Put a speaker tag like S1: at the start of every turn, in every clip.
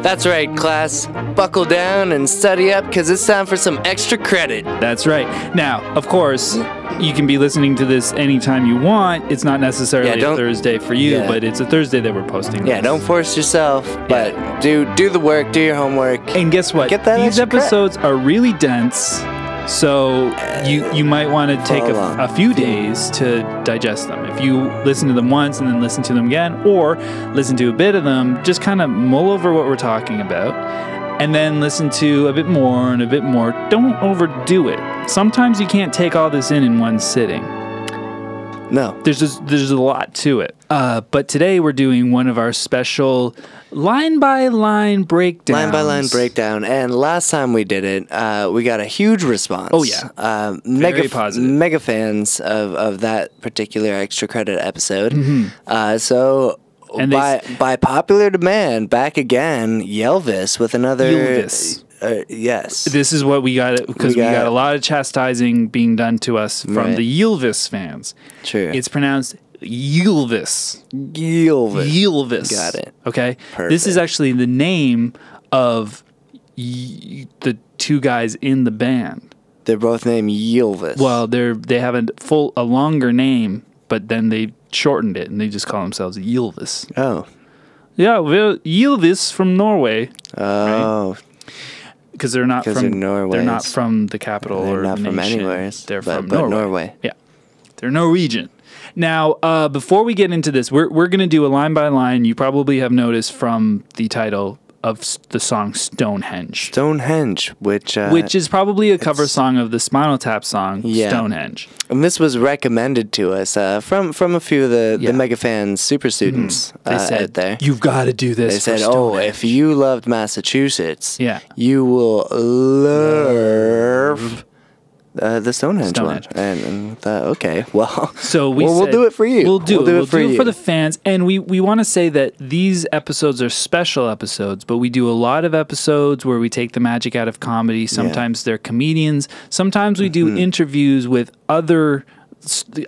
S1: That's right, class. Buckle down and study up because it's time for some extra credit.
S2: That's right. Now, of course, you can be listening to this anytime you want. It's not necessarily a Thursday for you, but it's a Thursday that we're posting this.
S1: Yeah, don't force yourself, but do the work, do your homework.
S2: And guess what?
S1: Get that
S2: These episodes are really dense, so you might want to take a few days to digest them. If you listen to them once and then listen to them again, or listen to a bit of them, just kind of mull over what we're talking about, and then listen to a bit more and a bit more. Don't overdo it. Sometimes you can't take all this in one sitting.
S1: No.
S2: There's a lot to it. But today we're doing one of our special line-by-line breakdowns.
S1: Line-by-line breakdown. And last time we did it, we got a huge response.
S2: Oh, yeah. Very positive.
S1: Mega fans of that particular extra credit episode. So... And by popular demand, back again, Ylvis with another...
S2: Ylvis.
S1: Yes.
S2: This is what we got, because we got a lot of chastising being done to us from the Ylvis fans.
S1: True.
S2: It's pronounced Ylvis.
S1: Ylvis. Got it.
S2: Okay?
S1: Perfect.
S2: This is actually the name of the two guys in the band.
S1: They're both named Ylvis.
S2: Well, they have a longer name, but then they shortened it and they just call themselves Ylvis.
S1: Oh.
S2: Yeah, we're Ylvis from Norway.
S1: Oh.
S2: Right? Because they're not from
S1: Norway.
S2: They're not from the capital
S1: they're
S2: or
S1: not
S2: the
S1: from
S2: nation.
S1: anywhere.
S2: They're from
S1: Norway.
S2: Yeah. They're Norwegian. Now, before we get into this, we're going to do a line by line. You probably have noticed from the title of the song Stonehenge.
S1: Stonehenge, which
S2: is probably a cover song of the Spinal Tap song Stonehenge.
S1: And this was recommended to us from a few of the mega fans, super students
S2: they said,
S1: out there.
S2: You've got to do this.
S1: They said, if you loved Massachusetts, you will love the Stonehenge one. And thought, okay, well,
S2: so
S1: we'll do it for you.
S2: We'll do it for the fans. And we want to say that these episodes are special episodes, but we do a lot of episodes where we take the magic out of comedy. Sometimes they're comedians. Sometimes we do interviews with other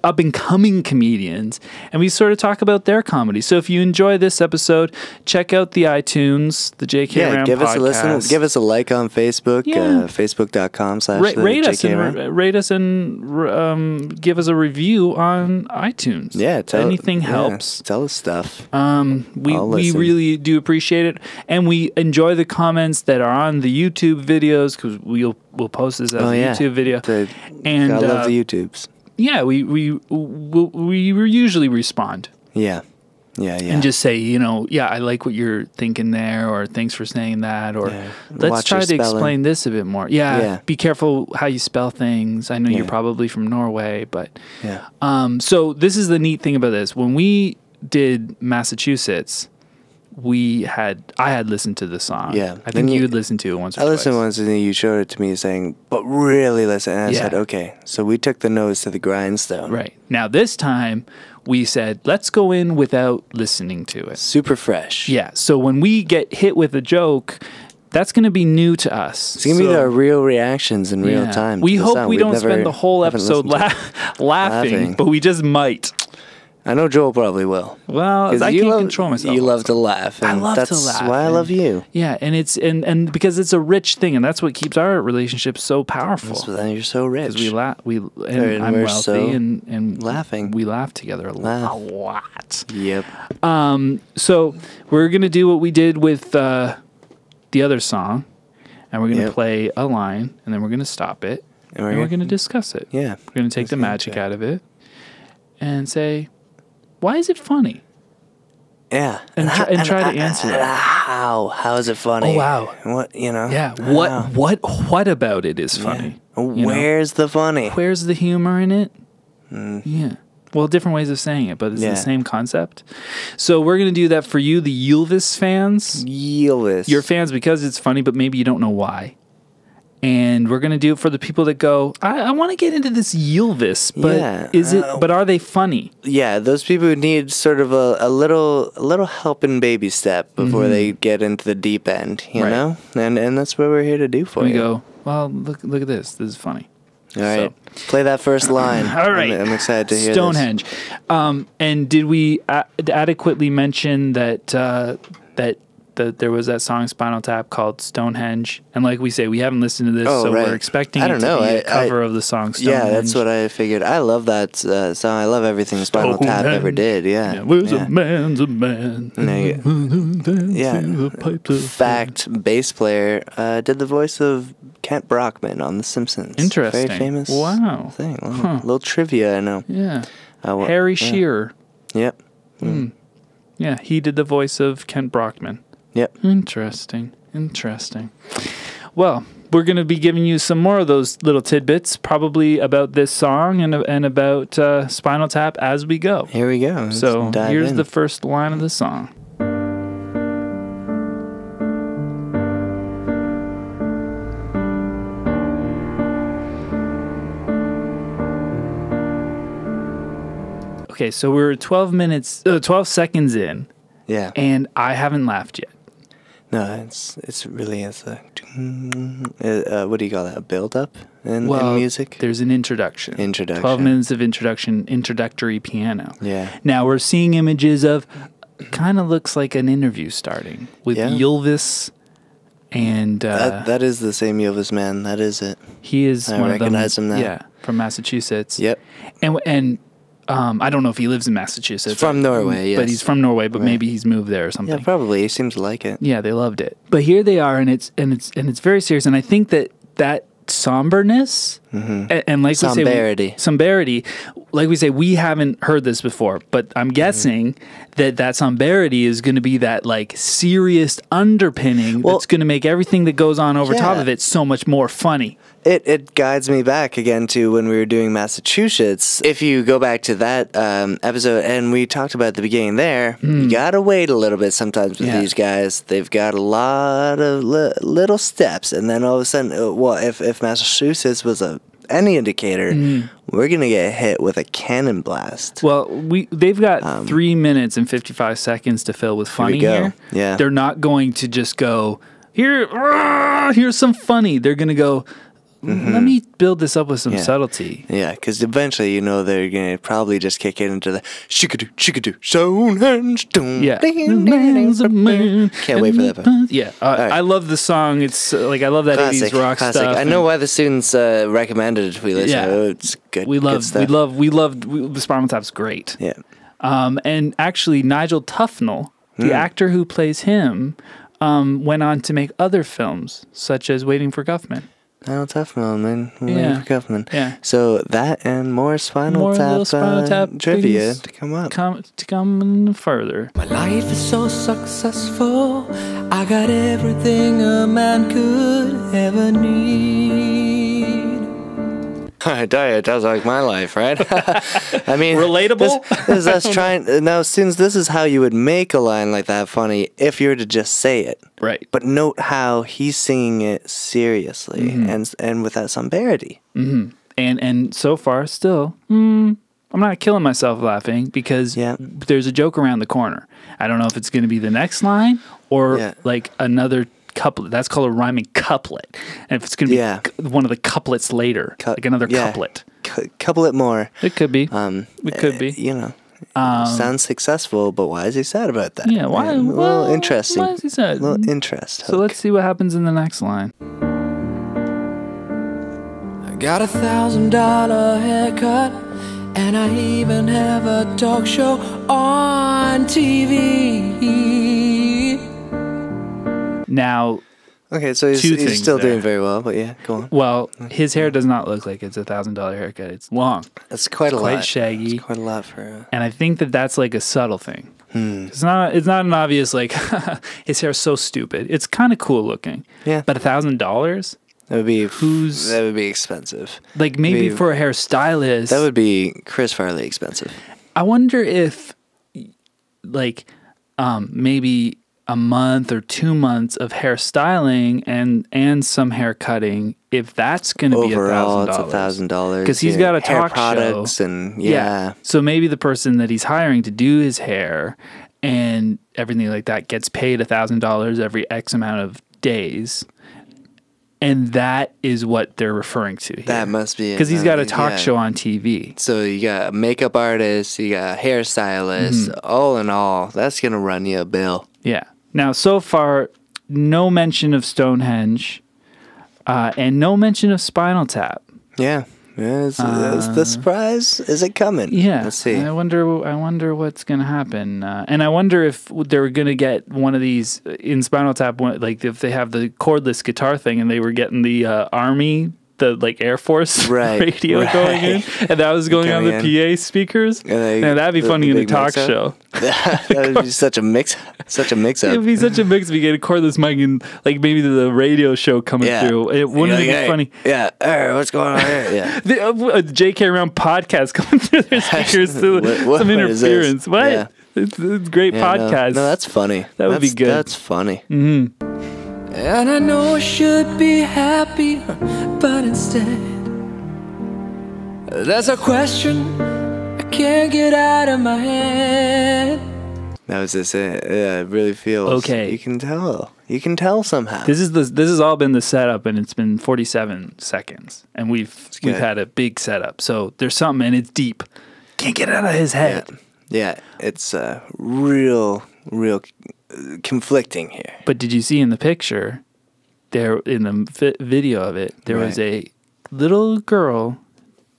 S2: up-and-coming comedians, and we sort of talk about their comedy. So if you enjoy this episode, check out the iTunes, the JK Ram
S1: give
S2: podcast.
S1: us a listen. Give us a like on Facebook, facebook.com/rate
S2: rate us and give us a review on iTunes.
S1: Yeah,
S2: anything helps.
S1: Tell us stuff.
S2: We really do appreciate it, and we enjoy the comments that are on the YouTube videos, because we'll post this as a YouTube video.
S1: And I love the YouTubes.
S2: Yeah, we usually respond.
S1: Yeah.
S2: And just say, I like what you're thinking there, or thanks for saying that, or let's try to explain this a bit more. Yeah, be careful how you spell things. I know you're probably from Norway, but so this is the neat thing about this. When we did Massachusetts, I had listened to the song.
S1: Yeah.
S2: I think you had listened to it once or twice.
S1: I listened once, and then you showed it to me saying, but really listen. And I said, okay. So we took the nose to the grindstone.
S2: Right. Now this time, we said, let's go in without listening to it.
S1: Super fresh.
S2: Yeah. So when we get hit with a joke, that's going to be new to us.
S1: It's going to be our real reactions in real time.
S2: We hope we don't spend the whole episode laughing, but we just might.
S1: I know Joel probably will.
S2: Well, I can't control myself.
S1: You love to laugh.
S2: I love to laugh.
S1: That's why I love you.
S2: Yeah, and it's and because it's a rich thing, and that's what keeps our relationship so powerful.
S1: You're so rich.
S2: Because I'm wealthy, and
S1: laughing.
S2: We laugh together a lot.
S1: Yep.
S2: So we're gonna do what we did with the other song, and we're gonna play a line, and then we're gonna stop it, and we're gonna discuss it.
S1: Yeah.
S2: We're gonna take the magic out of it, and say, why is it funny?
S1: Yeah.
S2: And try to answer it.
S1: How is it funny?
S2: Oh, wow.
S1: What,
S2: Yeah. What about it is funny?
S1: Yeah. Where's the funny?
S2: Where's the humor in it? Yeah. Well, different ways of saying it, but it's the same concept. So we're going to do that for you, the Ylvis fans.
S1: Ylvis.
S2: You're fans because it's funny, but maybe you don't know why. And we're going to do it for the people that go, I want to get into this Ylvis, but but are they funny?
S1: Yeah, those people who need sort of a little helping baby step before they get into the deep end, you know? And that's what we're here to do for you.
S2: We go, well, look at this. This is funny.
S1: All right. Play that first line.
S2: All right.
S1: I'm excited to hear
S2: Stonehenge. And did we adequately mention that there was that song Spinal Tap called Stonehenge, and like we say, we haven't listened to this, so we're expecting it to be a cover of the song Stonehenge.
S1: Yeah, that's what I figured. I love that song. I love everything Spinal Tap ever did. Yeah.
S2: Where's a man's a man?
S1: Fact, bass player did the voice of Kent Brockman on The Simpsons.
S2: Interesting.
S1: Very famous thing.
S2: Huh.
S1: Little trivia, I know.
S2: Yeah. Harry Shearer.
S1: Yep.
S2: Yeah, he did the voice of Kent Brockman.
S1: Yep.
S2: Interesting. Well, we're going to be giving you some more of those little tidbits, probably about this song and about Spinal Tap as we go.
S1: Here we go.
S2: So here's the first line of the song. Okay, so we're 12 seconds in.
S1: Yeah.
S2: And I haven't laughed yet.
S1: No, it's really a what do you call that? A build up in music?
S2: There's an introduction. 12 minutes of introductory piano.
S1: Yeah.
S2: Now we're seeing images of kind of looks like an interview starting with Ylvis and
S1: that is the same Ylvis man. That is it.
S2: He is
S1: I recognize him now.
S2: Yeah, from Massachusetts.
S1: Yep.
S2: And I don't know if he lives in Massachusetts.
S1: From Norway, yes.
S2: But he's from Norway, but maybe he's moved there or something.
S1: Yeah, probably. He seems to like it.
S2: Yeah, they loved it. But here they are, and it's very serious. And I think that somberness and like somberity, like we say, we haven't heard this before, but I'm guessing that somberity is going to be that like serious underpinning that's going to make everything that goes on over top of it so much more funny.
S1: It guides me back again to when we were doing Massachusetts. If you go back to that episode, and we talked about at the beginning there, you gotta wait a little bit sometimes with these guys. They've got a lot of little steps, and then all of a sudden, if Massachusetts was any indicator, we're gonna get hit with a cannon blast.
S2: Well, they've got 3 minutes and 55 seconds to fill with funny here.
S1: Yeah,
S2: they're not going to just go here's some funny. They're gonna go. Let me build this up with some subtlety.
S1: Yeah, because eventually, they're going to probably just kick it into the shikadoo, Stonehenge.
S2: Yeah.
S1: Can't wait for that part.
S2: Yeah. I love the song. It's I love that
S1: classic,
S2: 80s rock stuff.
S1: I know why the students recommended it. We listen.
S2: Yeah.
S1: It's good.
S2: We loved Spinal Tap's great.
S1: Yeah.
S2: And actually, Nigel Tufnell, the actor who plays him, went on to make other films, such as Waiting for Guffman.
S1: Tough man. Waiting for Guffman.
S2: Yeah.
S1: So that and more Spinal Tap trivia to come up.
S2: To come further.
S3: My life is so successful. I got everything a man could ever need.
S1: I tell you, it does like my life, right? I mean,
S2: relatable.
S1: This is us trying now. Students, this is how you would make a line like that funny if you were to just say it,
S2: right?
S1: But note how he's singing it seriously and with that somberity.
S2: And so far, still, I'm not killing myself laughing because there's a joke around the corner. I don't know if it's going to be the next line or like another couplet. That's called a rhyming couplet. And if it's going to be one of the couplets later, like another couplet.
S1: Couplet more.
S2: It could be. It could be.
S1: Sounds successful, but why is he sad about that?
S2: Yeah, why?
S1: A little interesting.
S2: Why is he sad?
S1: A little interest.
S2: So let's see what happens in the next line.
S3: I got $1,000 haircut, and I even have a talk show on TV.
S2: Now,
S1: okay, so he's still doing very well, but yeah, go on.
S2: Well, his hair does not look like it's $1,000 haircut. It's long.
S1: It's quite a lot.
S2: Quite shaggy.
S1: It's quite a lot for.
S2: And I think that's like a subtle thing. It's not an obvious like his hair's so stupid. It's kind of cool looking.
S1: Yeah.
S2: But $1,000.
S1: That would be expensive.
S2: Like maybe for a hairstylist.
S1: That would be Chris Farley expensive.
S2: I wonder if like maybe a month or 2 months of hairstyling and some hair cutting, if that's going to be
S1: overall, it's $1,000
S2: because he's got a
S1: hair
S2: talk
S1: products
S2: show.
S1: And
S2: So maybe the person that he's hiring to do his hair and everything like that gets paid $1,000 every X amount of days. And that is what they're referring to here.
S1: That must be it.
S2: Because he's got a talk show on TV.
S1: So you got a makeup artist, you got a hairstylist. All in all, that's going to run you a bill.
S2: Yeah. Now, so far, no mention of Stonehenge, and no mention of Spinal Tap.
S1: Yeah. Is the surprise? Is it coming?
S2: Yeah.
S1: Let's see.
S2: I wonder what's going to happen. And I wonder if they're going to get one of these in Spinal Tap, like if they have the cordless guitar thing and they were getting the Army, the like Air Force radio going in, and that was going on the PA speakers. And that'd be funny in a talk show.
S1: That would be such a mix up.
S2: It'd be such a mix if you get a cordless mic and like maybe the radio show coming through. It wouldn't be funny.
S1: Yeah. Hey, what's going on here? Yeah.
S2: The JK Around podcast coming through their speakers through some interference. What? Yeah. It's a great podcast.
S1: No, that's funny.
S2: That would be good.
S1: That's funny.
S2: Mm-hmm.
S3: And I know I should be happy, but instead there's a question I can't get out of my head.
S1: That was just it. Yeah, it really feels.
S2: Okay.
S1: You can tell. You can tell somehow.
S2: This has all been the setup, and it's been 47 seconds, and we've had a big setup. So there's something, and it's deep. Can't get it out of his head.
S1: Yeah, it's real conflicting here.
S2: But did you see in the picture, there in the video of it, there was a little girl.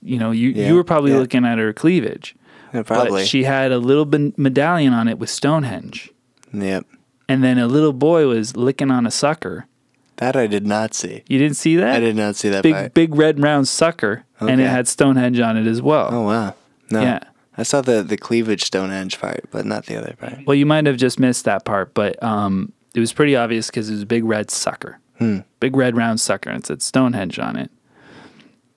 S2: You know, you were probably looking at her cleavage.
S1: Yeah, probably.
S2: But she had a little medallion on it with Stonehenge.
S1: Yep.
S2: And then a little boy was licking on a sucker.
S1: That I did not see.
S2: You didn't see that?
S1: I did not see that part.
S2: Big red round sucker, and it had Stonehenge on it as well.
S1: Oh, wow. No.
S2: Yeah.
S1: I saw the cleavage Stonehenge part, but not the other part.
S2: Well, you might have just missed that part, but it was pretty obvious because it was a big red sucker. Big red round sucker, and it said Stonehenge on it.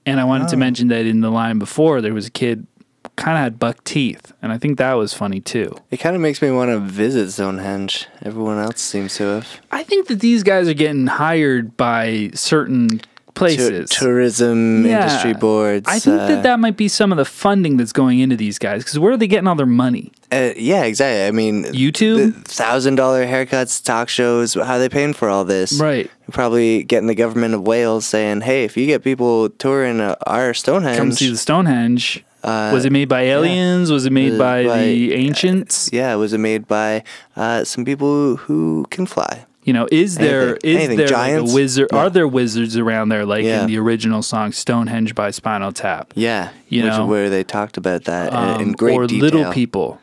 S2: And I wanted to mention that in the line before, there was a kid kind of had buck teeth, and I think that was funny too.
S1: It kind of makes me want to visit Stonehenge. Everyone else seems to have.
S2: I think that these guys are getting hired by certain places.
S1: Tourism industry boards.
S2: I think that might be some of the funding that's going into these guys, because where are they getting all their money?
S1: Yeah, exactly. I mean,
S2: YouTube?
S1: $1,000 haircuts, talk shows, how are they paying for all this?
S2: Right.
S1: Probably getting the government of Wales saying, hey, if you get people touring our Stonehenge.
S2: Come see the Stonehenge. Was it made by aliens? Was it made by the ancients?
S1: Was it made by some people who can fly?
S2: You know, is there
S1: giants?
S2: Like a wizard? Yeah. Are there wizards around there, like in the original song "Stonehenge" by Spinal Tap?
S1: Yeah, where they talked about that in great detail.
S2: Or little people,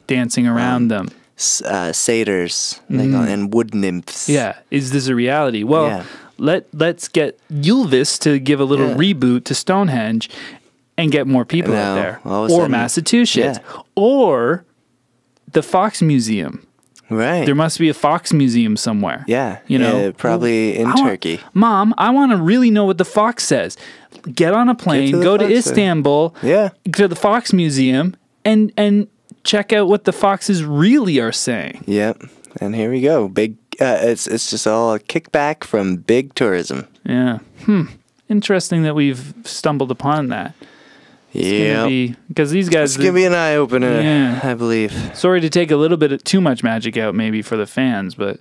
S2: dancing around them,
S1: satyrs and wood nymphs.
S2: Yeah, is this a reality? Well, let's get Ylvis to give a little reboot to Stonehenge and get more people out there, or Massachusetts, or the Fox Museum.
S1: Right.
S2: There must be a Fox Museum somewhere.
S1: Yeah.
S2: You know,
S1: probably in Turkey.
S2: Mom, I want to really know what the Fox says. Get on a plane, go to Istanbul, to the Fox Museum, and check out what the foxes really are saying.
S1: Yep. And here we go. Big. It's just all a kickback from big tourism.
S2: Yeah. Interesting that we've stumbled upon that.
S1: Yeah,
S2: because these guys.
S1: It's gonna be an eye opener, I believe.
S2: Sorry to take a little bit of too much magic out, maybe for the fans, but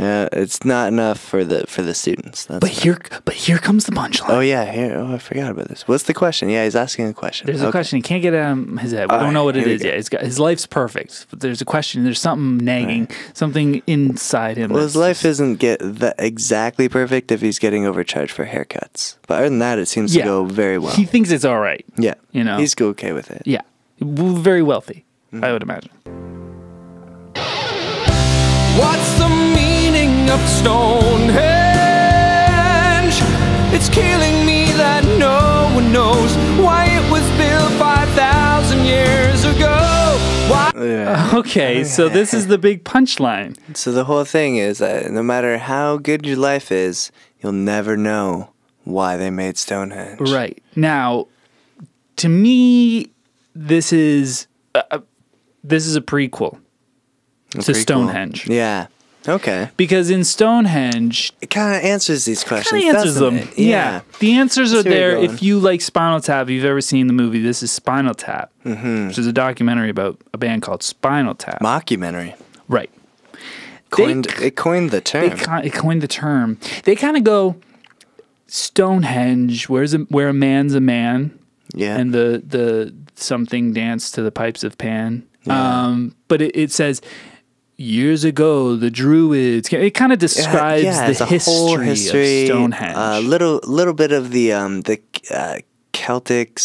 S1: it's not enough for the students.
S2: But here comes the punchline.
S1: Oh yeah, I forgot about this. What's the question? Yeah, he's asking a question.
S2: There's a question. He can't get it out of his head. We don't know what it is yet. His life's perfect, but there's a question. There's something nagging, something inside him.
S1: Well, his life isn't exactly perfect if he's getting overcharged for haircuts. But other than that, it seems to go very well.
S2: He thinks it's all right.
S1: Yeah, he's okay with it.
S2: Yeah, very wealthy, I would imagine.
S3: What's the meaning of Stonehenge? It's killing me that no one knows why it was built 5,000 years ago.
S2: Okay, so this is the big punchline.
S1: So the whole thing is that no matter how good your life is, you'll never know why they made Stonehenge.
S2: Right. Now, to me, this is a prequel. To Stonehenge.
S1: Yeah. Okay.
S2: Because in Stonehenge,
S1: it kind of answers these questions.
S2: Kind of answers them. Yeah. The answers are there if you like Spinal Tap. If you've ever seen the movie, this is Spinal Tap, which is a documentary about a band called Spinal Tap.
S1: Mockumentary.
S2: Right.
S1: It coined the term.
S2: It coined the term. They kind of go Stonehenge, where a man's a man.
S1: Yeah.
S2: And the something dance to the pipes of Pan. Yeah. But it says, years ago, the Druids. It kind of describes the history of Stonehenge.
S1: Little bit of the Celtic,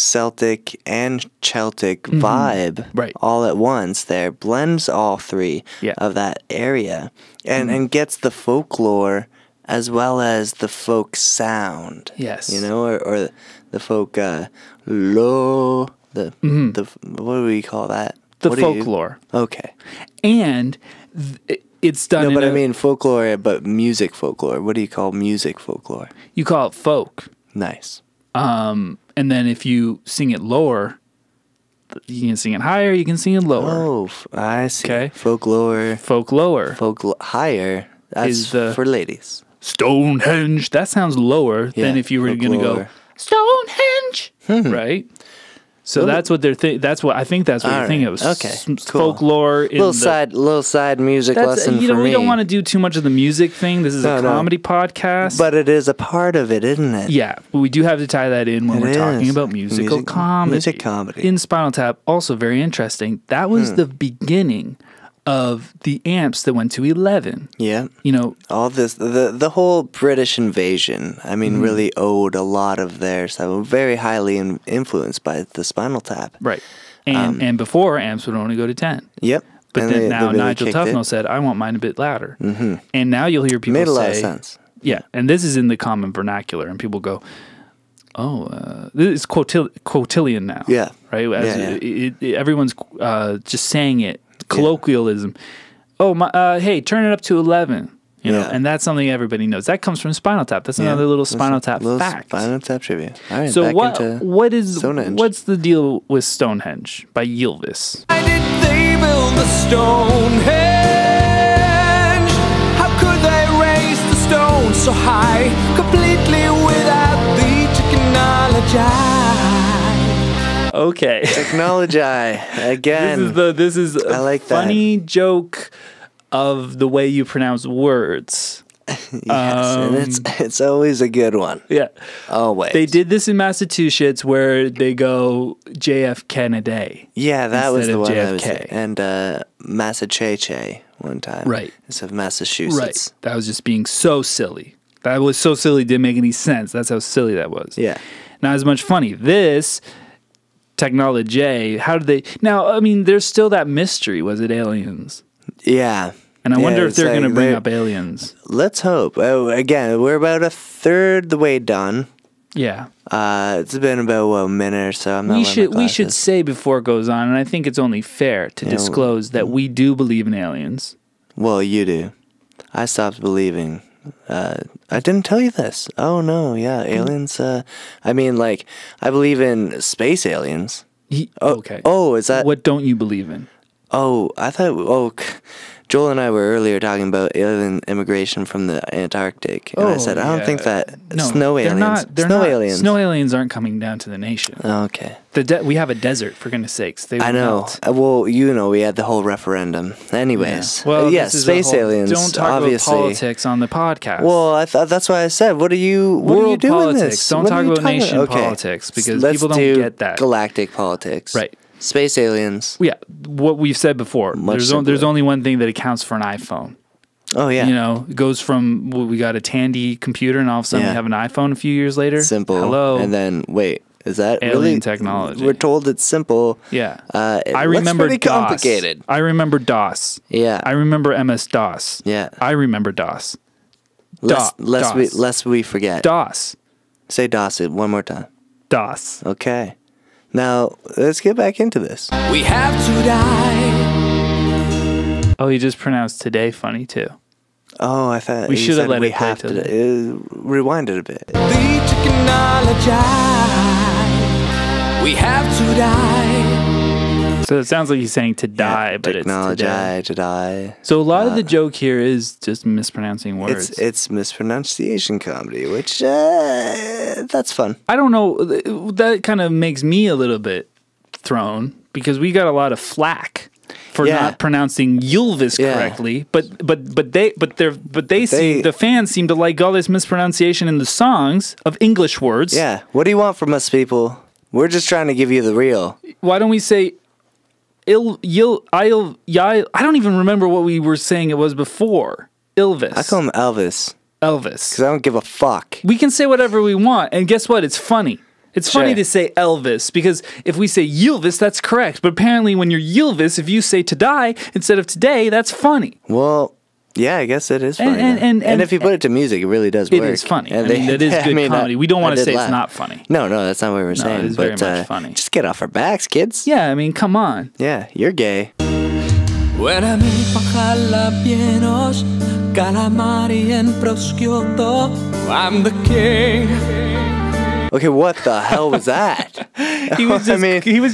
S1: and Celtic vibe all at once there. Blends all three of that area and gets the folklore as well as the folk sound.
S2: Yes.
S1: You know, or the folk what do we call that?
S2: The folklore.
S1: Okay.
S2: And it's done
S1: No, but I mean folklore, but music folklore. What do you call music folklore?
S2: You call it folk.
S1: Nice.
S2: And then if you sing it lower, you can sing it higher, you can sing it lower.
S1: Oh, I see.
S2: Okay.
S1: Folklore. Higher. That's for ladies.
S2: Stonehenge. That sounds lower than if you were going to go Stonehenge, right? So that's what they're that's what I think. That's what you're thinking of.
S1: Okay, cool.
S2: Folklore.
S1: Little side music lesson for me.
S2: We don't want to do too much of the music thing. This is a comedy podcast,
S1: but it is a part of it, isn't it?
S2: Yeah, but we do have to tie that in when we're talking about musical comedy.
S1: Music comedy
S2: In Spinal Tap, also very interesting. That was the beginning of the amps that went to 11.
S1: Yeah.
S2: You know,
S1: all this, the whole British invasion, I mean, really owed a lot of their stuff, very highly influenced by the Spinal Tap.
S2: Right. And before, amps would only go to 10.
S1: Yep.
S2: But then now really Nigel Tufnell said, I want mine a bit louder. And now you'll hear people say...
S1: Made a lot of sense.
S2: Yeah. And this is in the common vernacular. And people go, this is quotillion now.
S1: Yeah.
S2: Right? Everyone's just saying it. Colloquialism. Hey, turn it up to 11. You know, and that's something everybody knows. That comes from Spinal Tap. That's another little Spinal Tap fact.
S1: Spinal Tap trivia. All right,
S2: so what's the deal with Stonehenge by Ylvis?
S3: Why did they build the Stonehenge? How could they raise the stone so high, completely without the technology?
S2: Okay.
S1: Technology again.
S2: This is
S1: I like
S2: funny joke of the way you pronounce words.
S1: Yes, and it's always a good one.
S2: Yeah.
S1: Always.
S2: They did this in Massachusetts where they go JF Kennedy.
S1: Yeah, that was the one
S2: JFK.
S1: I was and Massachusetts one time.
S2: Right.
S1: Instead of Massachusetts.
S2: Right. That was just being so silly. That was so silly, it didn't make any sense. That's how silly that was.
S1: Yeah.
S2: Not as much funny. This technology, how did they... Now, I mean, there's still that mystery. Was it aliens?
S1: Yeah.
S2: And I wonder if they're going to bring up aliens.
S1: Let's hope. Again, we're about a third the way done.
S2: Yeah.
S1: It's been about a minute or so.
S2: We should say before it goes on, and I think it's only fair to disclose that we do believe in aliens.
S1: Well, you do. I stopped believing. I didn't tell you this. Oh no, yeah, aliens. I mean, like, I believe in space aliens.
S2: Okay.
S1: Oh, is that
S2: what? Don't you believe in?
S1: Oh, I thought. Joel and I were earlier talking about alien immigration from the Antarctic, and I said I don't think that snow aliens.
S2: Snow aliens aren't coming down to the nation.
S1: Okay.
S2: We have a desert, for goodness sakes.
S1: I know. Well, we had the whole referendum. Anyways,
S2: yeah. Well,
S1: yes, space aliens.
S2: Don't talk
S1: obviously.
S2: about politics on the podcast.
S1: Well, I thought that's why I said, what are you doing
S2: politics.
S1: This?
S2: Don't talk about nation politics because people don't get that.
S1: Galactic politics.
S2: Right.
S1: Space aliens.
S2: Yeah, what we've said before. There's only one thing that accounts for an iPhone.
S1: Oh, yeah.
S2: You know, it goes from, we got a Tandy computer and all of a sudden we have an iPhone a few years later.
S1: Simple.
S2: Hello.
S1: And then, wait, is that
S2: alien
S1: really?
S2: technology.
S1: We're told it's simple.
S2: Yeah.
S1: I remember DOS. Complicated.
S2: I remember DOS.
S1: Yeah.
S2: I remember MS-DOS.
S1: Yeah.
S2: I remember DOS.
S1: Lest we forget.
S2: DOS.
S1: Say DOS one more time.
S2: DOS.
S1: Okay. Now, let's get back into this.
S3: We have to die.
S2: Oh, you just pronounced today funny, too.
S1: Oh, I thought
S2: we should have let
S1: it
S2: play today.
S1: Rewind it a bit.
S3: The technology. We have to die.
S2: So it sounds like he's saying to die, but
S1: technology,
S2: it's today.
S1: to die.
S2: So a lot of the joke here is just mispronouncing words.
S1: It's mispronunciation comedy, which that's fun.
S2: I don't know. That kind of makes me a little bit thrown because we got a lot of flack for not pronouncing Ylvis correctly. But the fans seem to like all this mispronunciation in the songs of English words.
S1: Yeah. What do you want from us, people? We're just trying to give you the real.
S2: Why don't we say I don't even remember what we were saying it was before. Ylvis.
S1: I call him Elvis.
S2: Elvis.
S1: Because I don't give a fuck.
S2: We can say whatever we want, and guess what? It's funny. It's funny to say Elvis, because if we say Ylvis, that's correct. But apparently when you're Ylvis, if you say to die instead of today, that's funny.
S1: Well, yeah, I guess it is funny. And if you put it to music, it really does work.
S2: It is funny.
S1: And
S2: that is good comedy. We don't want to say it's not funny.
S1: No, that's not what we're saying.
S2: It is very much funny.
S1: Just get off our backs, kids.
S2: Yeah, I mean, come on.
S1: Yeah, you're gay.
S3: When I meet jalapenos, calamari and prosciutto, I'm the king.
S1: Okay, what the hell was that?
S2: He was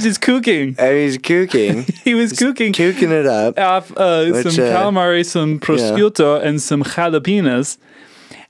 S2: just cooking.
S1: He's cooking.
S2: He was cooking.
S1: Cooking it up.
S2: Off some calamari, some prosciutto, and some jalapenos.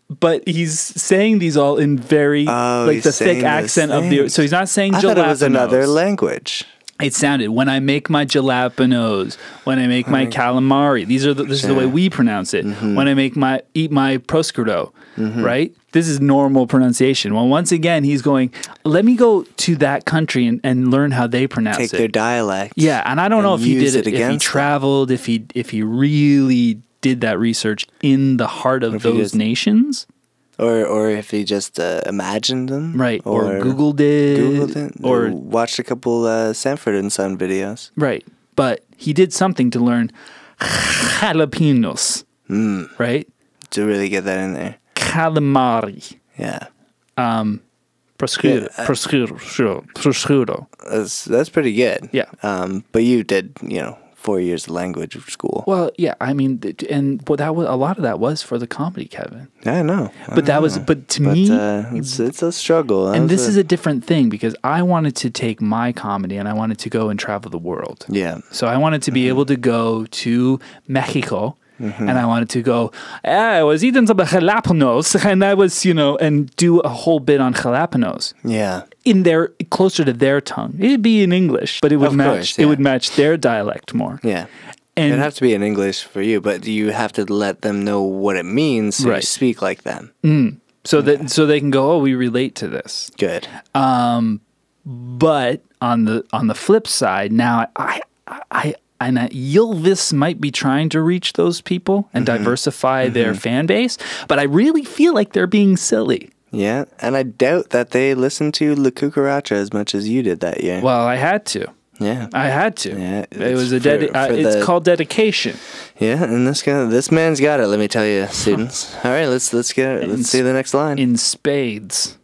S2: But he's saying these all in very, like the thick accent of the... So he's not saying jalapenos.
S1: I thought it was another language.
S2: It sounded, when I make my jalapenos, when I make my calamari, this is the way we pronounce it. Mm-hmm. When I eat my prosciutto, right? This is normal pronunciation. Well, once again, he's going, let me go to that country and learn how they pronounce it.
S1: Take their dialect.
S2: Yeah, and I don't know if he did it, if he traveled, if he really did that research in the heart of those nations.
S1: Or if he just imagined them.
S2: Right, or Googled it.
S1: Or watched a couple Sanford and Son videos.
S2: Right, but he did something to learn jalapenos, right?
S1: To really get that in there.
S2: Calamari.
S1: Yeah.
S2: Prosciutto.
S1: That's pretty good.
S2: Yeah.
S1: But you did, 4 years of language school.
S2: Well, yeah, I mean, that was a lot of that was for the comedy, Kevin.
S1: I know.
S2: But to me,
S1: it's a struggle.
S2: And this is a different thing, because I wanted to take my comedy and I wanted to go and travel the world.
S1: Yeah.
S2: So I wanted to be able to go to Mexico. And I wanted to go, I was eating some jalapenos, and I was, and do a whole bit on jalapenos.
S1: Yeah.
S2: Closer to their tongue. It'd be in English, but it would it would match their dialect more.
S1: Yeah.
S2: And
S1: it'd have to be in English for you, but you have to let them know what it means so you speak like them.
S2: So they can go, we relate to this.
S1: Good.
S2: But on the flip side, now and Ylvis might be trying to reach those people and diversify their fan base, but I really feel like they're being silly.
S1: Yeah, and I doubt that they listened to La Cucaracha as much as you did that year.
S2: Well, I had to.
S1: Yeah,
S2: I had to.
S1: Yeah,
S2: it was it's called dedication.
S1: Yeah, and this man's got it. Let me tell you, students. All right, let's see the next line.
S2: In spades.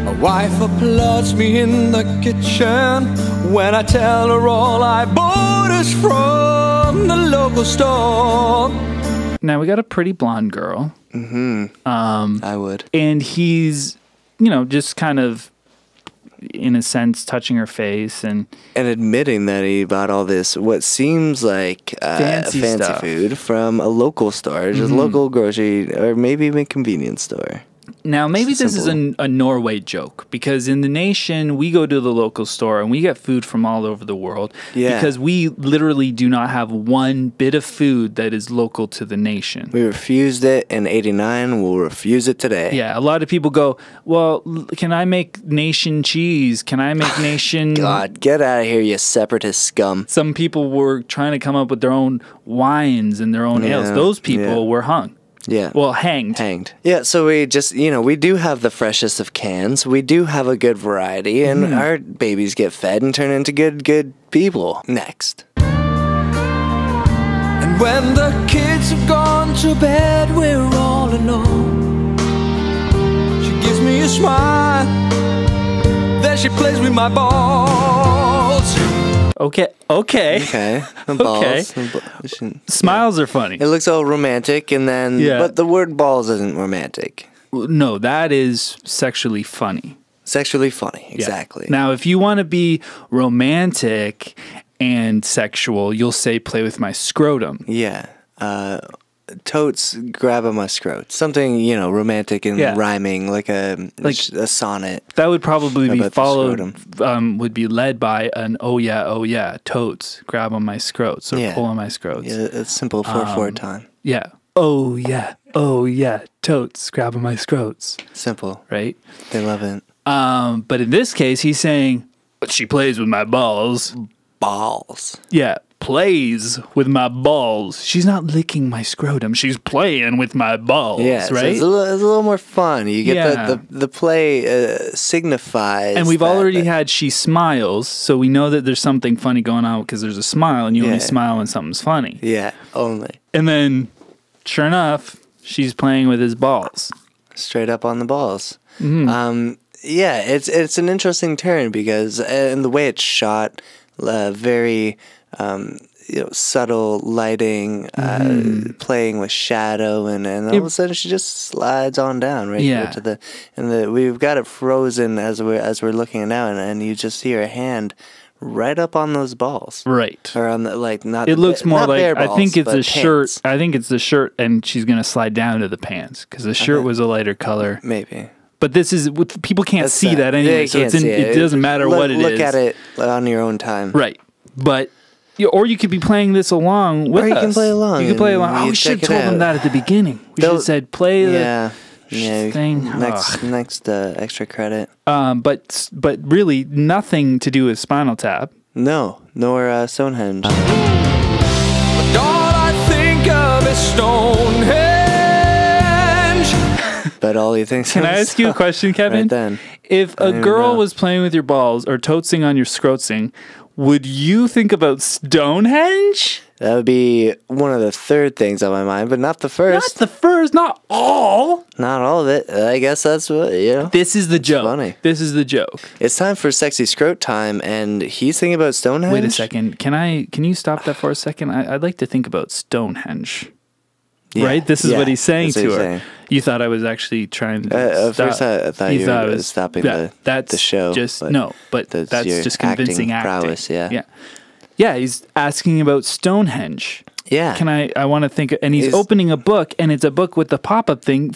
S3: My wife applauds me in the kitchen when I tell her all I bought is from the local store.
S2: Now we got a pretty blonde girl.
S1: I would.
S2: And he's, just kind of, in a sense, touching her face and
S1: admitting that he bought all this what seems like fancy food from a local store, just local grocery or maybe even convenience store.
S2: Now, maybe this is a Norway joke, because in the nation, we go to the local store and we get food from all over the world because we literally do not have one bit of food that is local to the nation.
S1: We refused it in '89. We'll refuse it today.
S2: Yeah, a lot of people go, well, can I make nation cheese? Can I make nation...
S1: God, get out of here, you separatist scum.
S2: Some people were trying to come up with their own wines and their own ales. Those people were hung.
S1: Yeah.
S2: Well, hanged.
S1: Yeah, so we just, we do have the freshest of cans. We do have a good variety, and our babies get fed and turn into good people. Next.
S3: And when the kids have gone to bed, we're all alone. She gives me a smile, then she plays with my balls.
S2: Okay.
S1: Balls.
S2: Smiles are funny.
S1: It looks all romantic, and then, but the word balls isn't romantic.
S2: No, that is sexually funny.
S1: Sexually funny, exactly.
S2: Yeah. Now, if you want to be romantic and sexual, you'll say play with my scrotum.
S1: Yeah. Totes grabbing my scrot. Something, romantic and rhyming, like a sonnet.
S2: That would probably be followed, would be led by an oh yeah, totes, grab on my scrotes, or pull on my scrotes.
S1: Yeah, it's simple 4/4 time.
S2: Yeah. Oh yeah, totes, grab on my scrotes.
S1: Simple.
S2: Right?
S1: They love it.
S2: But in this case, he's saying, She plays with my balls.
S1: Balls.
S2: Yeah, plays with my balls. She's not licking my scrotum. She's playing with my balls,
S1: Yeah, so
S2: right?
S1: it's a little more fun. You get
S2: Yeah.
S1: the play signifies.
S2: And we've
S1: that-
S2: already had she smiles, so we know that there's something funny going on because there's a smile, and you only
S1: Yeah.
S2: smile when something's funny.
S1: Yeah, only.
S2: And then, sure enough, she's playing with his balls.
S1: Straight up on the balls.
S2: Mm-hmm.
S1: Yeah, it's an interesting turn because and the way it's shot, very subtle lighting, playing with shadow, and all of a sudden she just slides on down right
S2: Yeah.
S1: here to the we've got it frozen as we're looking at now, and you just see her hand right up on those balls.
S2: Right.
S1: Or on the, like, not
S2: It looks more
S1: not
S2: like
S1: bare
S2: I
S1: balls,
S2: think it's
S1: but
S2: a shirt.
S1: pants.
S2: I think it's the shirt, and she's gonna slide down to the pants because the shirt was a lighter color.
S1: Maybe.
S2: But this is people can't
S1: That's
S2: see that anyway,
S1: they
S2: so
S1: can't
S2: it's
S1: see
S2: it doesn't matter what it is.
S1: Look at it on your own time.
S2: Right. But or you could be playing this along with us.
S1: Or you can play along
S2: You can play
S1: and
S2: along. Oh,
S1: you
S2: we should have
S1: check it
S2: told them
S1: out.
S2: that at the beginning. We should
S1: They'll-
S2: have said play the
S1: Yeah,
S2: thing.
S1: Next extra credit.
S2: but really nothing to do with Spinal Tap.
S1: No, nor Stonehenge.
S3: But all I think of is Stonehenge.
S1: But all you think.
S2: Can I ask you a question, Kevin?
S1: Right then.
S2: If a
S1: even
S2: girl
S1: know.
S2: was playing with your balls or toatsing on your scrotzing, would you think about Stonehenge?
S1: That would be one of the third things on my mind, but not the
S2: Not
S1: first.
S2: the first, not all.
S1: Not all of it. I guess that's what,
S2: This is the joke.
S1: funny.
S2: This is the joke.
S1: It's time for sexy scrote time, and he's thinking about Stonehenge.
S2: Wait a second. Can you stop that for a second? I'd like to think about Stonehenge.
S1: Yeah,
S2: Right? This is
S1: yeah,
S2: what he's saying
S1: that's what
S2: to
S1: he's
S2: her.
S1: saying.
S2: You thought I was actually trying to
S1: At
S2: stop.
S1: first I thought you were stopping
S2: that's
S1: the show.
S2: Just
S1: but
S2: no, but
S1: that's
S2: that's
S1: your
S2: just convincing acting.
S1: prowess, yeah.
S2: Yeah, he's asking about Stonehenge.
S1: Yeah.
S2: I want to think, and he's opening a book, and it's a book with the pop-up thing.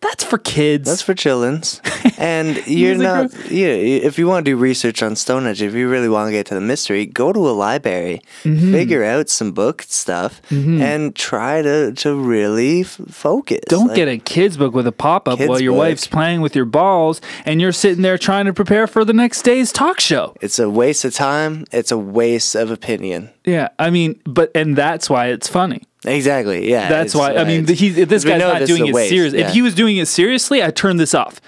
S2: That's for kids.
S1: That's for chillins. And you're not, if you want to do research on Stonehenge, if you really want to get to the mystery, go to a library, figure out some book stuff, and try to really focus.
S2: Don't get a kid's book with a pop-up
S1: Kids'
S2: while your
S1: book.
S2: wife's playing with your balls, and you're sitting there trying to prepare for the next day's talk show.
S1: It's a waste of time. It's a waste of opinion.
S2: Yeah, I mean, and that's why it's funny.
S1: Exactly. Yeah.
S2: That's why. I mean, this guy's not doing it seriously.
S1: Yeah.
S2: If he was doing it seriously, I'd turn this off.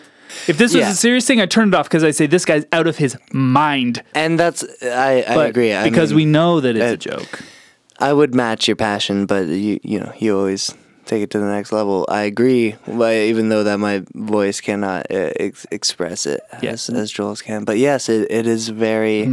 S2: If this was a serious thing, I'd turn it off because I say this guy's out of his mind.
S1: And that's I agree.
S2: Because we know that it's a joke.
S1: I would match your passion, but you always take it to the next level. I agree, even though that my voice cannot express it as Joel's can. But yes, it is very.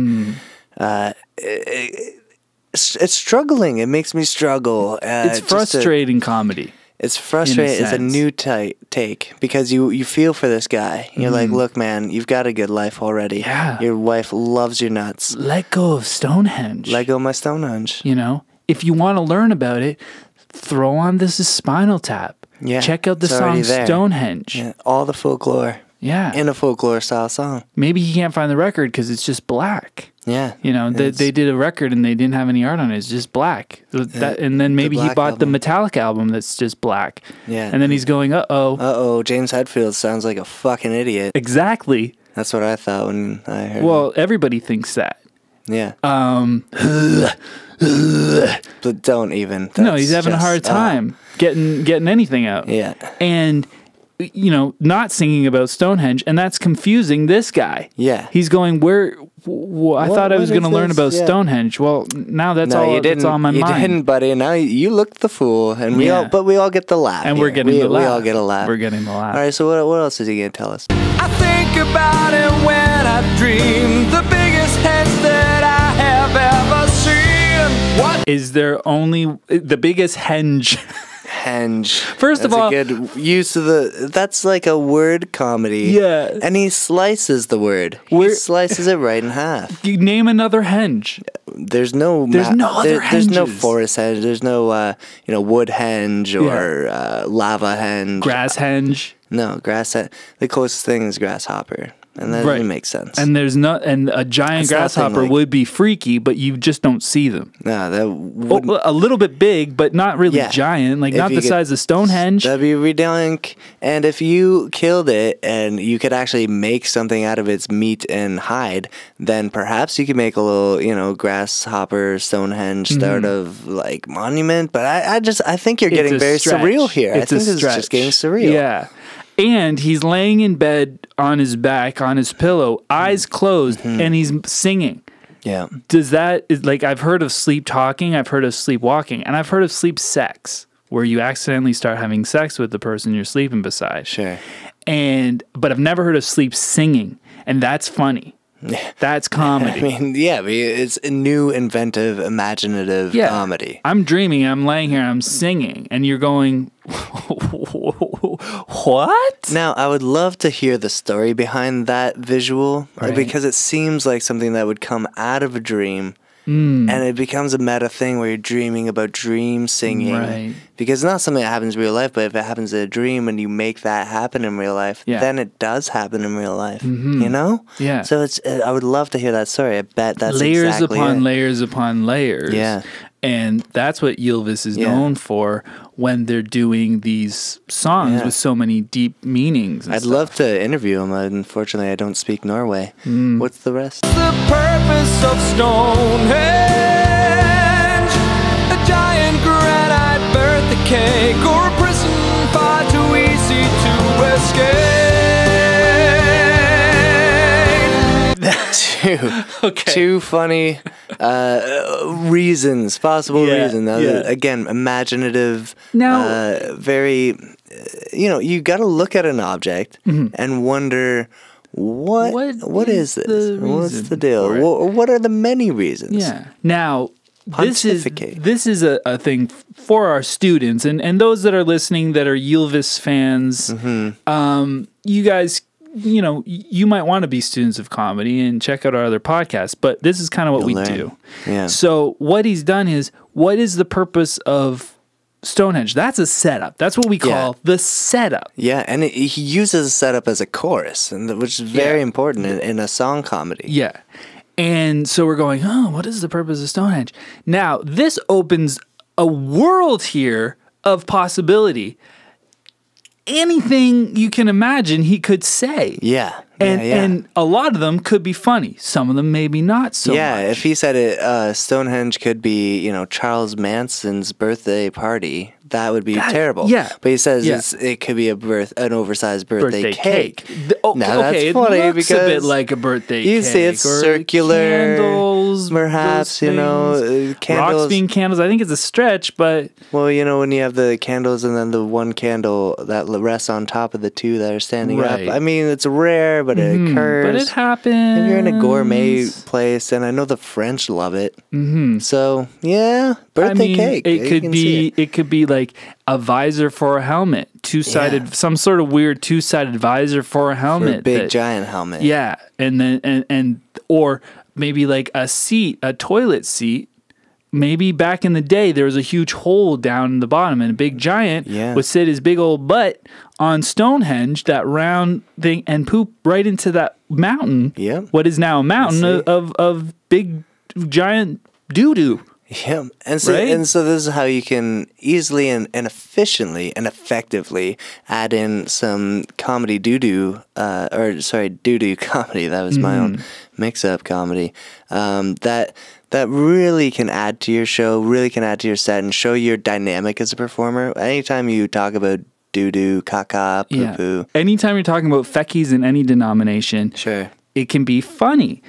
S1: It's struggling. It makes me struggle.
S2: It's frustrating comedy.
S1: It's frustrating. It's a new take because you feel for this guy. You're like, look, man, you've got a good life already.
S2: Yeah.
S1: Your wife loves your nuts.
S2: Let go of Stonehenge.
S1: Let go of my Stonehenge.
S2: If you want to learn about it, throw on This Is Spinal Tap.
S1: Yeah,
S2: Check out the
S1: it's already
S2: song
S1: there.
S2: Stonehenge.
S1: Yeah, all the folklore.
S2: Yeah.
S1: In a folklore style song.
S2: Maybe he can't find the record because it's just black.
S1: Yeah.
S2: They did a record and they didn't have any art on it. It's just black. And then maybe he
S1: Black
S2: bought the
S1: album.
S2: Metallica album that's just black.
S1: Yeah.
S2: And then he's going, uh-oh.
S1: Uh-oh, James Hetfield sounds like a fucking idiot.
S2: Exactly.
S1: That's what I thought when I heard
S2: Well, everybody thinks that.
S1: Yeah. But don't even.
S2: No, he's having a hard time getting anything out.
S1: Yeah.
S2: And not singing about Stonehenge, and that's confusing this guy.
S1: Yeah.
S2: He's going, I thought I was
S1: what
S2: going to
S1: is
S2: learn
S1: this?
S2: about
S1: Yeah.
S2: Stonehenge. Well, now that's
S1: No,
S2: all
S1: you didn't.
S2: that's on my
S1: you
S2: mind.
S1: didn't, buddy. Now you looked the fool, and we
S2: Yeah.
S1: all get the laugh.
S2: And we're
S1: here.
S2: getting the laugh.
S1: We all get a laugh.
S2: We're getting the laugh.
S1: All right. So what else is he gonna tell us?
S3: I think about it when I dream. The biggest heads that I have ever seen. What?
S2: Is there only the biggest henge?
S1: Henge.
S2: First of
S1: That's
S2: all-
S1: a good use of that's like a word comedy.
S2: Yeah.
S1: And he slices the word. He slices it right in half.
S2: You name another henge.
S1: There's no
S2: There's no other
S1: there's no
S2: henges.
S1: forest henge. There's no wood henge or lava henge.
S2: Grass henge.
S1: No, grass. The closest thing is grasshopper. and that doesn't make sense.
S2: And a giant grasshopper would be freaky, but you just don't see them.
S1: No, that would
S2: a little bit big, but not really giant, like not the size of Stonehenge.
S1: That'd be ridiculous. And if you killed it and you could actually make something out of its meat and hide, then perhaps you could make a little, grasshopper Stonehenge sort of like monument. But I think you're getting very surreal here. I think this is just getting surreal.
S2: Yeah. And he's laying in bed on his back, on his pillow, eyes closed, and he's singing.
S1: Yeah.
S2: I've heard of sleep talking, I've heard of sleepwalking, and I've heard of sleep sex, where you accidentally start having sex with the person you're sleeping beside.
S1: Sure.
S2: But I've never heard of sleep singing, and that's funny. That's comedy.
S1: I mean, it's a new, inventive, imaginative comedy.
S2: I'm dreaming, I'm laying here, I'm singing, and you're going, what?
S1: Now, I would love to hear the story behind that visual, because it seems like something that would come out of a dream. And it becomes a meta thing where you're dreaming about dream singing. Right. Because it's not something that happens in real life, but if it happens in a dream and you make that happen in real life, then it does happen in real life. You know?
S2: Yeah.
S1: So I would love to hear that story. I bet that's
S2: layers
S1: exactly
S2: upon layers upon layers.
S1: Yeah.
S2: And that's what Ylvis is known for when they're doing these songs with so many deep meanings.
S1: I'd love to interview him. Unfortunately, I don't speak Norway. What's the rest?
S3: The purpose of Stonehenge, a giant granite birthday cake, or a prison far too easy to escape.
S1: Two funny reasons, possible reasons. Again, imaginative.
S2: Now,
S1: very, you got to look at an object and wonder what is this? What's the deal? What are the many reasons?
S2: Yeah. Now, this is a thing for our students and those that are listening that are Ylvis fans. You guys, you might want to be students of comedy and check out our other podcasts, but this is kind of what we do.
S1: Yeah.
S2: So what he's done is, what is the purpose of Stonehenge? That's a setup. That's what we call the setup.
S1: Yeah, and he uses a setup as a chorus, which is very important in a song comedy.
S2: Yeah. And so we're going, what is the purpose of Stonehenge? Now, this opens a world here of possibility. Anything you can imagine he could say.
S1: Yeah.
S2: And a lot of them could be funny. Some of them maybe not so much.
S1: Yeah, if he said it, Stonehenge could be, Charles Manson's birthday party, that would be terrible.
S2: Yeah.
S1: But he says it could be an oversized birthday cake. Now
S2: that's
S1: funny
S2: it looks
S1: because
S2: a bit like a birthday cake.
S1: You see it's circular.
S2: Candles.
S1: Perhaps, candles.
S2: Rocks being candles. I think it's a stretch, but...
S1: Well, when you have the candles and then the one candle that rests on top of the two that are standing up. I mean, it's rare, but it occurs.
S2: But it happens.
S1: If you're in a gourmet place, and I know the French love it. So, birthday cake.
S2: It could be like a visor for a helmet, two-sided, some sort of weird two-sided visor for a helmet,
S1: for a big giant helmet.
S2: Yeah, and then or maybe like a toilet seat. Maybe back in the day there was a huge hole down in the bottom, and a big giant would sit his big old butt on Stonehenge, that round thing, and poop right into that mountain.
S1: Yeah,
S2: what is now a mountain of big giant doo doo.
S1: Yeah, and so this is how you can easily and efficiently and effectively add in some comedy doo-doo comedy. That was my own mix-up comedy. That really can add to your show, really can add to your set, and show your dynamic as a performer. Anytime you talk about doo-doo, caca, poo-poo.
S2: Anytime you're talking about feckies in any denomination, it can be funny.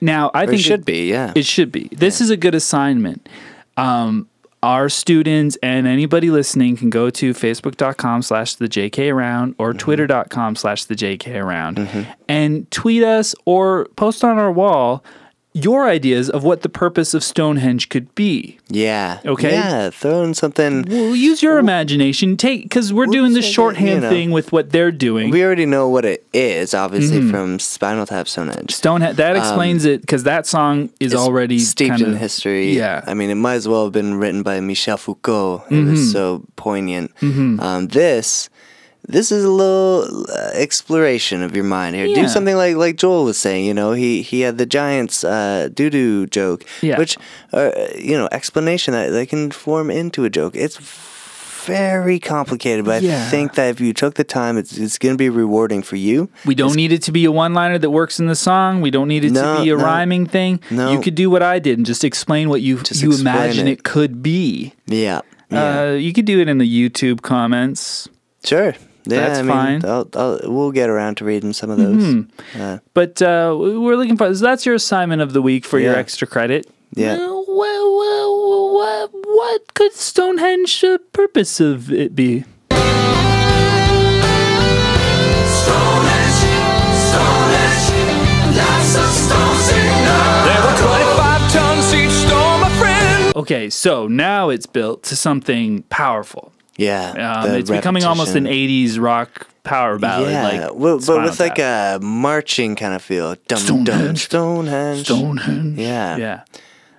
S2: Now, I think
S1: it should be.
S2: It should be. This is a good assignment. Our students and anybody listening can go to facebook.com/thejkaround or twitter.com/thejkaround and tweet us or post on our wall your ideas of what the purpose of Stonehenge could be.
S1: Yeah.
S2: Okay?
S1: Yeah, throw in something.
S2: Well, use your imagination. Because we're doing this shorthand thing with what they're doing.
S1: We already know what it is, obviously, from Spinal Tap Stonehenge.
S2: That explains it, because that song is already
S1: steeped in history.
S2: Yeah.
S1: I mean, it might as well have been written by Michel Foucault. It was so poignant. this is a little exploration of your mind here.
S2: Yeah.
S1: Do something like Joel was saying. You know, he had the Giants doo-doo joke, which you know, explanation that they can form into a joke. It's very complicated, but I think that if you took the time, it's going to be rewarding for you.
S2: We don't need it to be a one-liner that works in the song. We don't need it to be a rhyming thing. No. You could do what I did and just explain what you imagine it could be.
S1: Yeah.
S2: You could do it in the YouTube comments.
S1: Sure. Yeah,
S2: that's fine.
S1: We'll get around to reading some of those.
S2: But we're looking for... So that's your assignment of the week for your extra credit.
S1: Yeah.
S2: What could Stonehenge purpose of it be? Okay, so now it's built to something powerful.
S1: Yeah,
S2: it's becoming almost an 80s rock power ballad.
S1: Yeah,
S2: like
S1: but with like a marching kind of feel.
S2: Stonehenge.
S1: Stonehenge. Yeah.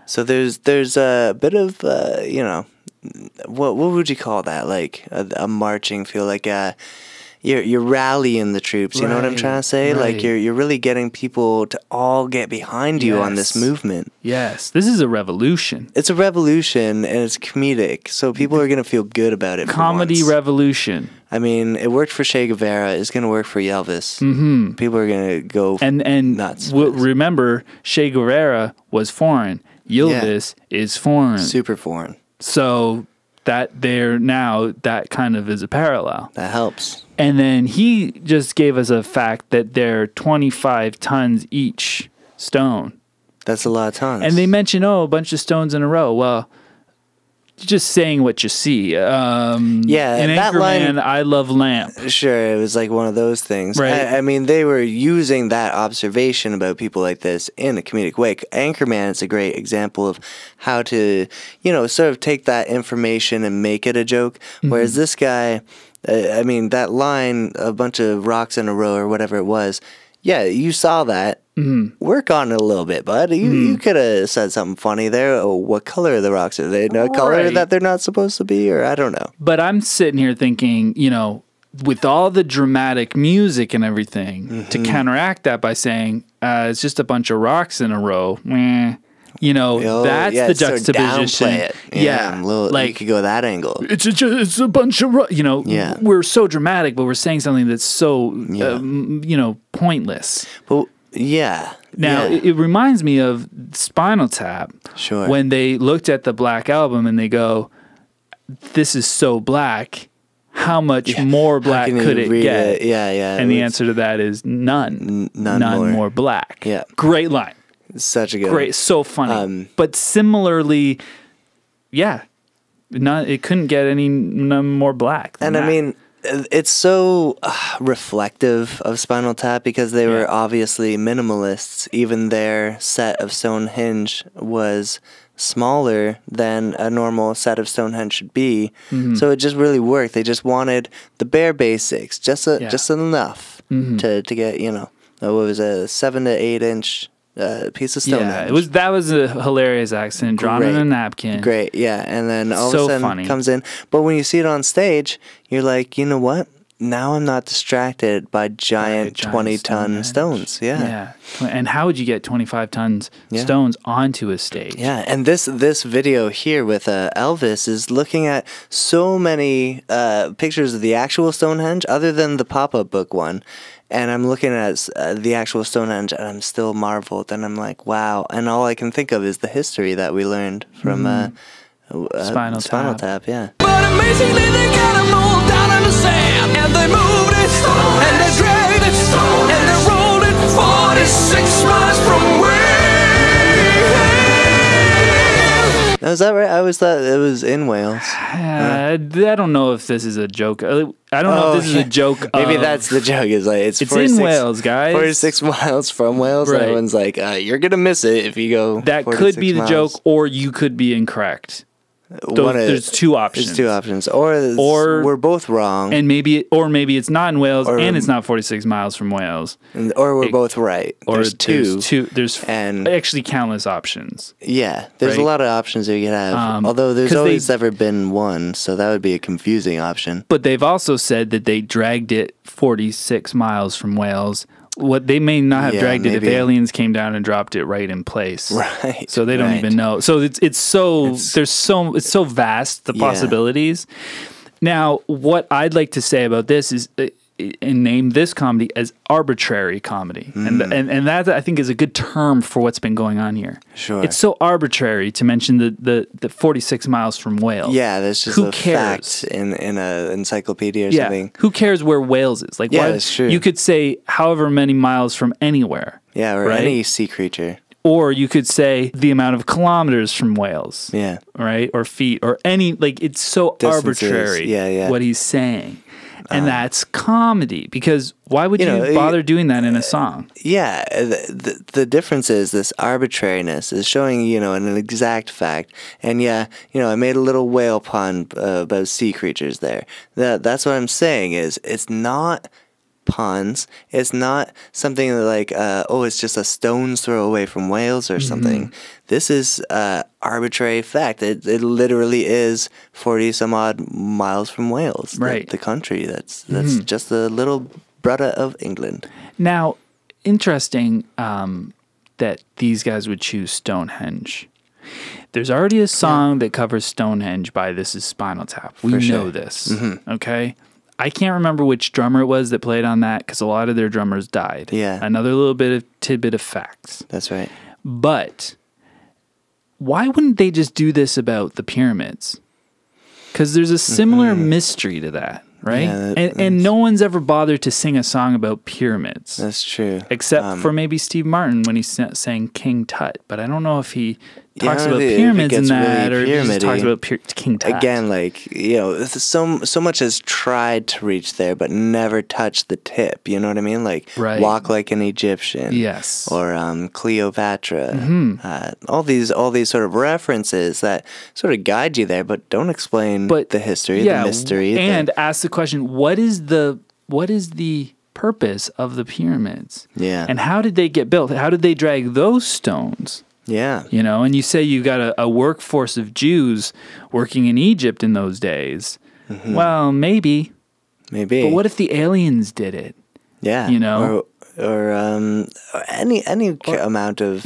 S1: So there's a bit of you know, what would you call that? Like a marching feel, like you're rallying the troops. You know what I'm trying to say?
S2: Right.
S1: Like you're really getting people to all get behind you on this movement.
S2: Yes, this is a revolution.
S1: It's a revolution and it's comedic, so people are gonna feel good about it.
S2: Comedy revolution.
S1: I mean, it worked for Che Guevara. It's gonna work for Ylvis. Mm-hmm. People are gonna go nuts.
S2: Remember, Che Guevara was foreign. Ylvis is foreign.
S1: Super foreign.
S2: So that kind of is a parallel.
S1: That helps.
S2: And then he just gave us a fact that they're 25 tons each stone.
S1: That's a lot of tons.
S2: And they mention, a bunch of stones in a row. Well, just saying what you see. In
S1: that line,
S2: I love lamp.
S1: Sure, it was like one of those things.
S2: Right.
S1: I mean, they were using that observation about people like this in a comedic way. Anchorman is a great example of how to, you know, sort of take that information and make it a joke. Whereas this guy, I mean, that line, a bunch of rocks in a row or whatever it was, yeah, you saw that. Work on it a little bit, bud. You could have said something funny there. Oh, what color are the rocks? Are they no color that they're not supposed to be? Or I don't know.
S2: But I'm sitting here thinking, you know, with all the dramatic music and everything, to counteract that by saying it's just a bunch of rocks in a row. You know, that's the juxtaposition.
S1: It. Like you could go that angle.
S2: It's a bunch of you know. Yeah. We're so dramatic, but we're saying something that's so you know, pointless.
S1: But yeah.
S2: Now it reminds me of Spinal Tap.
S1: Sure.
S2: When they looked at the Black Album and they go, "This is so black. How much more black could it get?" And the answer to that is none. None more black.
S1: Yeah.
S2: Great line.
S1: Such a good
S2: one. So funny. But similarly, it couldn't get any more black than that.
S1: I mean, it's so reflective of Spinal Tap because they were obviously minimalists. Even their set of Stonehenge was smaller than a normal set of Stonehenge should be. So it just really worked. They just wanted the bare basics, just enough to get, you know, what was a 7 to 8 inch piece of Stonehenge.
S2: Yeah, that was a hilarious accent drawn on a napkin.
S1: Great, yeah. And then all of a sudden comes in. But when you see it on stage, you're like, you know what? Now I'm not distracted by giant 20-ton stones. Yeah.
S2: And how would you get 25 tons stones onto a stage?
S1: Yeah, and this video here with Ylvis is looking at so many pictures of the actual Stonehenge other than the pop-up book one. And I'm looking at the actual Stonehenge, and I'm still marveled. And I'm like, wow. And all I can think of is the history that we learned from
S2: Spinal Tap.
S1: Yeah.
S3: But amazingly, they got them all down in the sand. And they moved it, and they dragged it, and they rolled it 46 miles from where.
S1: Now, is that right? I always thought it was in Wales.
S2: I don't know if this is a joke. I don't know if this is a joke.
S1: Maybe that's the joke. Is like it's
S2: in Wales, guys.
S1: 46 miles from Wales. Right. And everyone's like, you're gonna miss it if you go.
S2: That could be the joke, or you could be incorrect. There's two options.
S1: There's two options, or we're both wrong,
S2: and maybe it's not in Wales, and it's not 46 miles from Wales,
S1: or we're both right.
S2: Or
S1: there's two.
S2: There's actually countless options.
S1: Yeah, there's a lot of options that you could have. Although there's always ever been one, so that would be a confusing option.
S2: But they've also said that they dragged it 46 miles from Wales. What they may not have dragged it if aliens came down and dropped it right in place.
S1: Right.
S2: So they don't even know. So it's so vast, the possibilities. Now, what I'd like to say about this is and name this comedy as arbitrary comedy. And that I think is a good term for what's been going on here.
S1: Sure.
S2: It's so arbitrary to mention the 46 miles from Wales.
S1: Yeah, that's just a fact in an encyclopedia or something.
S2: Who cares where Wales is? Like,
S1: that's true.
S2: You could say however many miles from anywhere.
S1: Yeah, or any sea creature.
S2: Or you could say the amount of kilometers from Wales.
S1: Yeah.
S2: Right? Or feet or any, like, it's so arbitrary what he's saying. And that's comedy, because why would you bother doing that in a song?
S1: Yeah, the difference is this arbitrariness is showing, an exact fact. And I made a little whale pun about sea creatures there. That's what I'm saying is it's not puns. It's not something like, it's just a stone's throw away from Wales or something. This is arbitrary fact. It literally is 40 some odd miles from Wales,
S2: right?
S1: The country that's just a little brother of England.
S2: Now, interesting that these guys would choose Stonehenge. There's already a song that covers Stonehenge by This Is Spinal Tap. We know this, okay? I can't remember which drummer it was that played on that because a lot of their drummers died.
S1: Yeah.
S2: Another little bit of tidbit of facts.
S1: That's right.
S2: But why wouldn't they just do this about the pyramids? Because there's a similar mystery to that, right? Yeah, and no one's ever bothered to sing a song about pyramids.
S1: That's true.
S2: Except for maybe Steve Martin when he sang King Tut. But I don't know if he talks about pyramids in that, or he just talks about King Tut.
S1: Again, so much has tried to reach there, but never touched the tip. You know what I mean? Like Walk Like an Egyptian,
S2: yes,
S1: or Cleopatra. All these sort of references that sort of guide you there, but don't explain the history, the mystery,
S2: and ask the question: what is the purpose of the pyramids?
S1: Yeah,
S2: and how did they get built? How did they drag those stones?
S1: Yeah.
S2: And you say you got a workforce of Jews working in Egypt in those days. Well, maybe. But what if the aliens did it?
S1: Yeah. Or any amount of,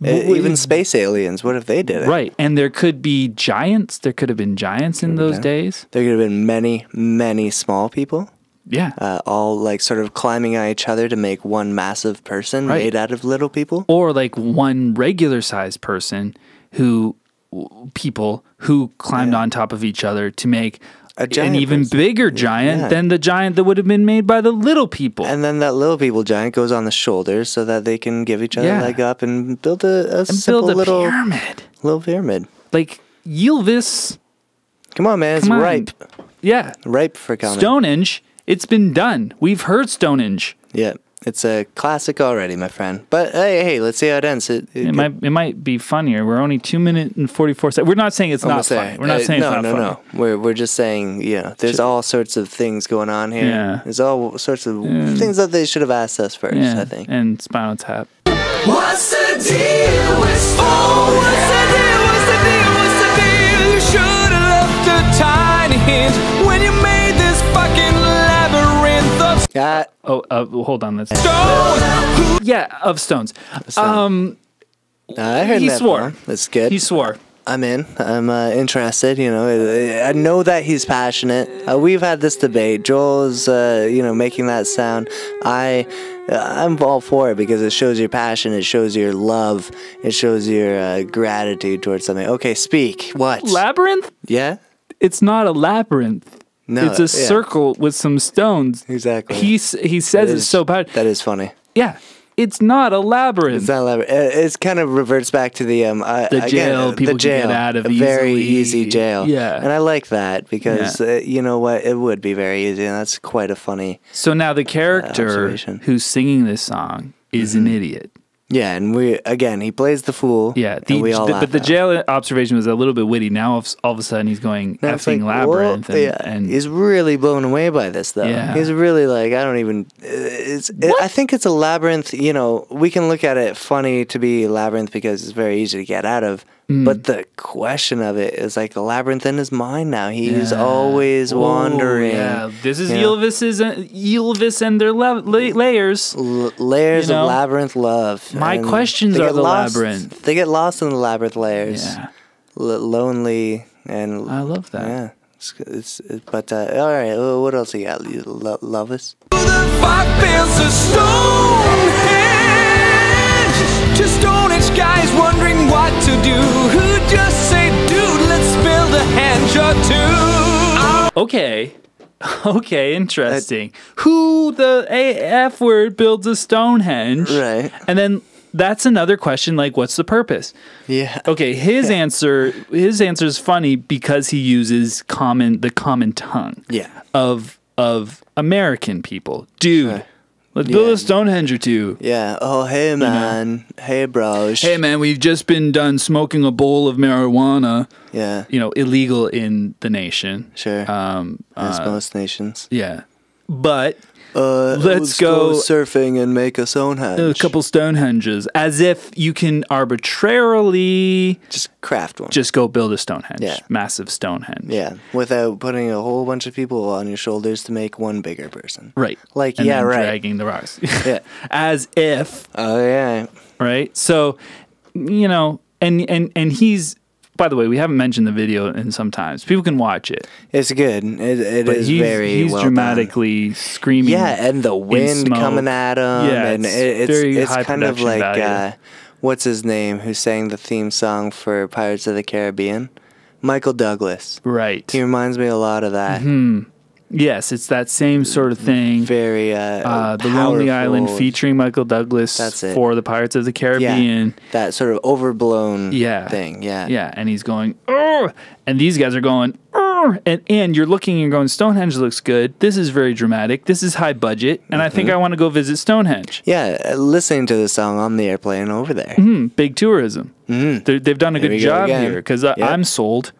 S1: even space aliens. What if they did it?
S2: Right. And there could be giants. There could have been giants in those days.
S1: There could have been many, many small people.
S2: Yeah.
S1: All like sort of climbing on each other to make one massive person made out of little people.
S2: Or like one regular sized person who climbed on top of each other to make an even bigger giant than the giant that would have been made by the little people.
S1: And then that little people giant goes on the shoulders so that they can give each other a leg up and build a simple little pyramid. Little pyramid.
S2: Like Ylvis.
S1: Come on, man. It's ripe.
S2: Yeah.
S1: Ripe for coming.
S2: Stonehenge. It's been done. We've heard Stonehenge.
S1: Yeah, it's a classic already, my friend. But hey, let's see how it ends.
S2: It might be funnier. We're only 2 minutes and 44 seconds. We're not saying it's not funny. We're not saying it's not funny. No.
S1: We're just saying, there's all sorts of things going on here.
S2: Yeah.
S1: There's all sorts of things that they should have asked us first, I think.
S2: And Spinal Tap.
S3: What's the deal with Stonehenge? What's the deal? What's the deal? What's the deal? You should have left a tiny hint when you made this fucking labyrinth of
S2: hold on. Let's
S3: stones.
S2: Yeah, of stones.
S1: I heard
S2: he
S1: that
S2: swore.
S1: One. That's good.
S2: He swore.
S1: I'm in. I'm interested. I know that he's passionate. We've had this debate. Joel's, making that sound. I'm all for it because it shows your passion. It shows your love. It shows your gratitude towards something. Okay, speak. What?
S2: Labyrinth?
S1: Yeah.
S2: It's not a labyrinth. No, it's a circle with some stones.
S1: Exactly.
S2: He says it's so bad.
S1: That is funny.
S2: Yeah. It's not a labyrinth.
S1: It's not a labyrinth. It kind of reverts back to the
S2: jail. People
S1: jail,
S2: can get out of
S1: a very easy jail.
S2: Yeah,
S1: and I like that because you know what, it would be very easy, and that's quite a funny.
S2: So now the character who's singing this song is an idiot.
S1: Yeah, and he plays the fool.
S2: Yeah,
S1: and we all laugh
S2: but the
S1: at him.
S2: jail observation was a little bit witty. Now all of a sudden he's going
S1: Now it's
S2: effing
S1: like,
S2: labyrinth,
S1: whoa,
S2: and
S1: he's really blown away by this, though.
S2: Yeah.
S1: He's really like, I don't even. I think it's a labyrinth. You know, we can look at it funny to be labyrinth because it's very easy to get out of. But the question of it is like a labyrinth in his mind now. He's always wandering.
S2: Yeah, this is Ylvis and their layers.
S1: Layers of labyrinth love.
S2: My
S1: And
S2: questions
S1: they
S2: are
S1: get
S2: the
S1: lost-
S2: labyrinth.
S1: They get lost in the labyrinth layers.
S2: Yeah,
S1: Lonely and
S2: I love that.
S1: yeah. But all right, what else you got? You love us?
S3: The 5 bills of Stonehenge. To Stonehenge guys wondering what to do. Who just say, dude, let's build a henge or two.
S2: Okay, interesting. Who the AF word builds a Stonehenge?
S1: Right.
S2: And then that's another question, like, what's the purpose?
S1: Yeah.
S2: Okay, his answer is funny because he uses the common tongue.
S1: Yeah.
S2: Of American people. Dude,
S1: Right.
S2: let's build
S1: Yeah.
S2: a Stonehenge or two.
S1: Yeah. Oh, hey, man. Hey, bros.
S2: Hey man, we've just been done smoking a bowl of marijuana.
S1: Yeah.
S2: Illegal in the nation.
S1: Sure. As most nations.
S2: Yeah. But
S1: Let's
S2: go
S1: surfing and make a Stonehenge.
S2: a couple Stonehenges, as if you can arbitrarily
S1: Just craft one.
S2: just go build a Stonehenge.
S1: Yeah.
S2: Massive Stonehenge.
S1: Yeah. Without putting a whole bunch of people on your shoulders to make one bigger person.
S2: Right.
S1: Like,
S2: And
S1: yeah,
S2: then
S1: right.
S2: dragging the rocks.
S1: Yeah.
S2: As if,
S1: Oh, yeah.
S2: right? So, and he's, by the way, we haven't mentioned the video in some times. People can watch it.
S1: It's good. It
S2: But
S1: is
S2: he's,
S1: very
S2: he's
S1: well
S2: dramatically screaming.
S1: Yeah, and the wind
S2: smoke.
S1: coming at him.
S2: Yeah,
S1: and
S2: it's very
S1: it's
S2: high
S1: kind of
S2: production
S1: like,
S2: value.
S1: what's his name who sang the theme song for Pirates of the Caribbean? Michael Douglas.
S2: Right.
S1: He reminds me a lot of that.
S2: Yes, it's that same sort of thing.
S1: Very
S2: The Lonely Island
S1: powerful.
S2: featuring Michael Douglas
S1: That's it.
S2: for the Pirates of the Caribbean.
S1: That sort of overblown thing.
S2: Yeah, and he's going, "Urgh!" And these guys are going, "Urgh!" And you're looking and you're going, Stonehenge looks good. This is very dramatic. This is high budget. And I think I want to go visit Stonehenge.
S1: Yeah, listening to the song on the airplane over there.
S2: Big tourism. They've done a
S1: Here
S2: good
S1: we go
S2: job
S1: again.
S2: here because
S1: Yep.
S2: I'm sold.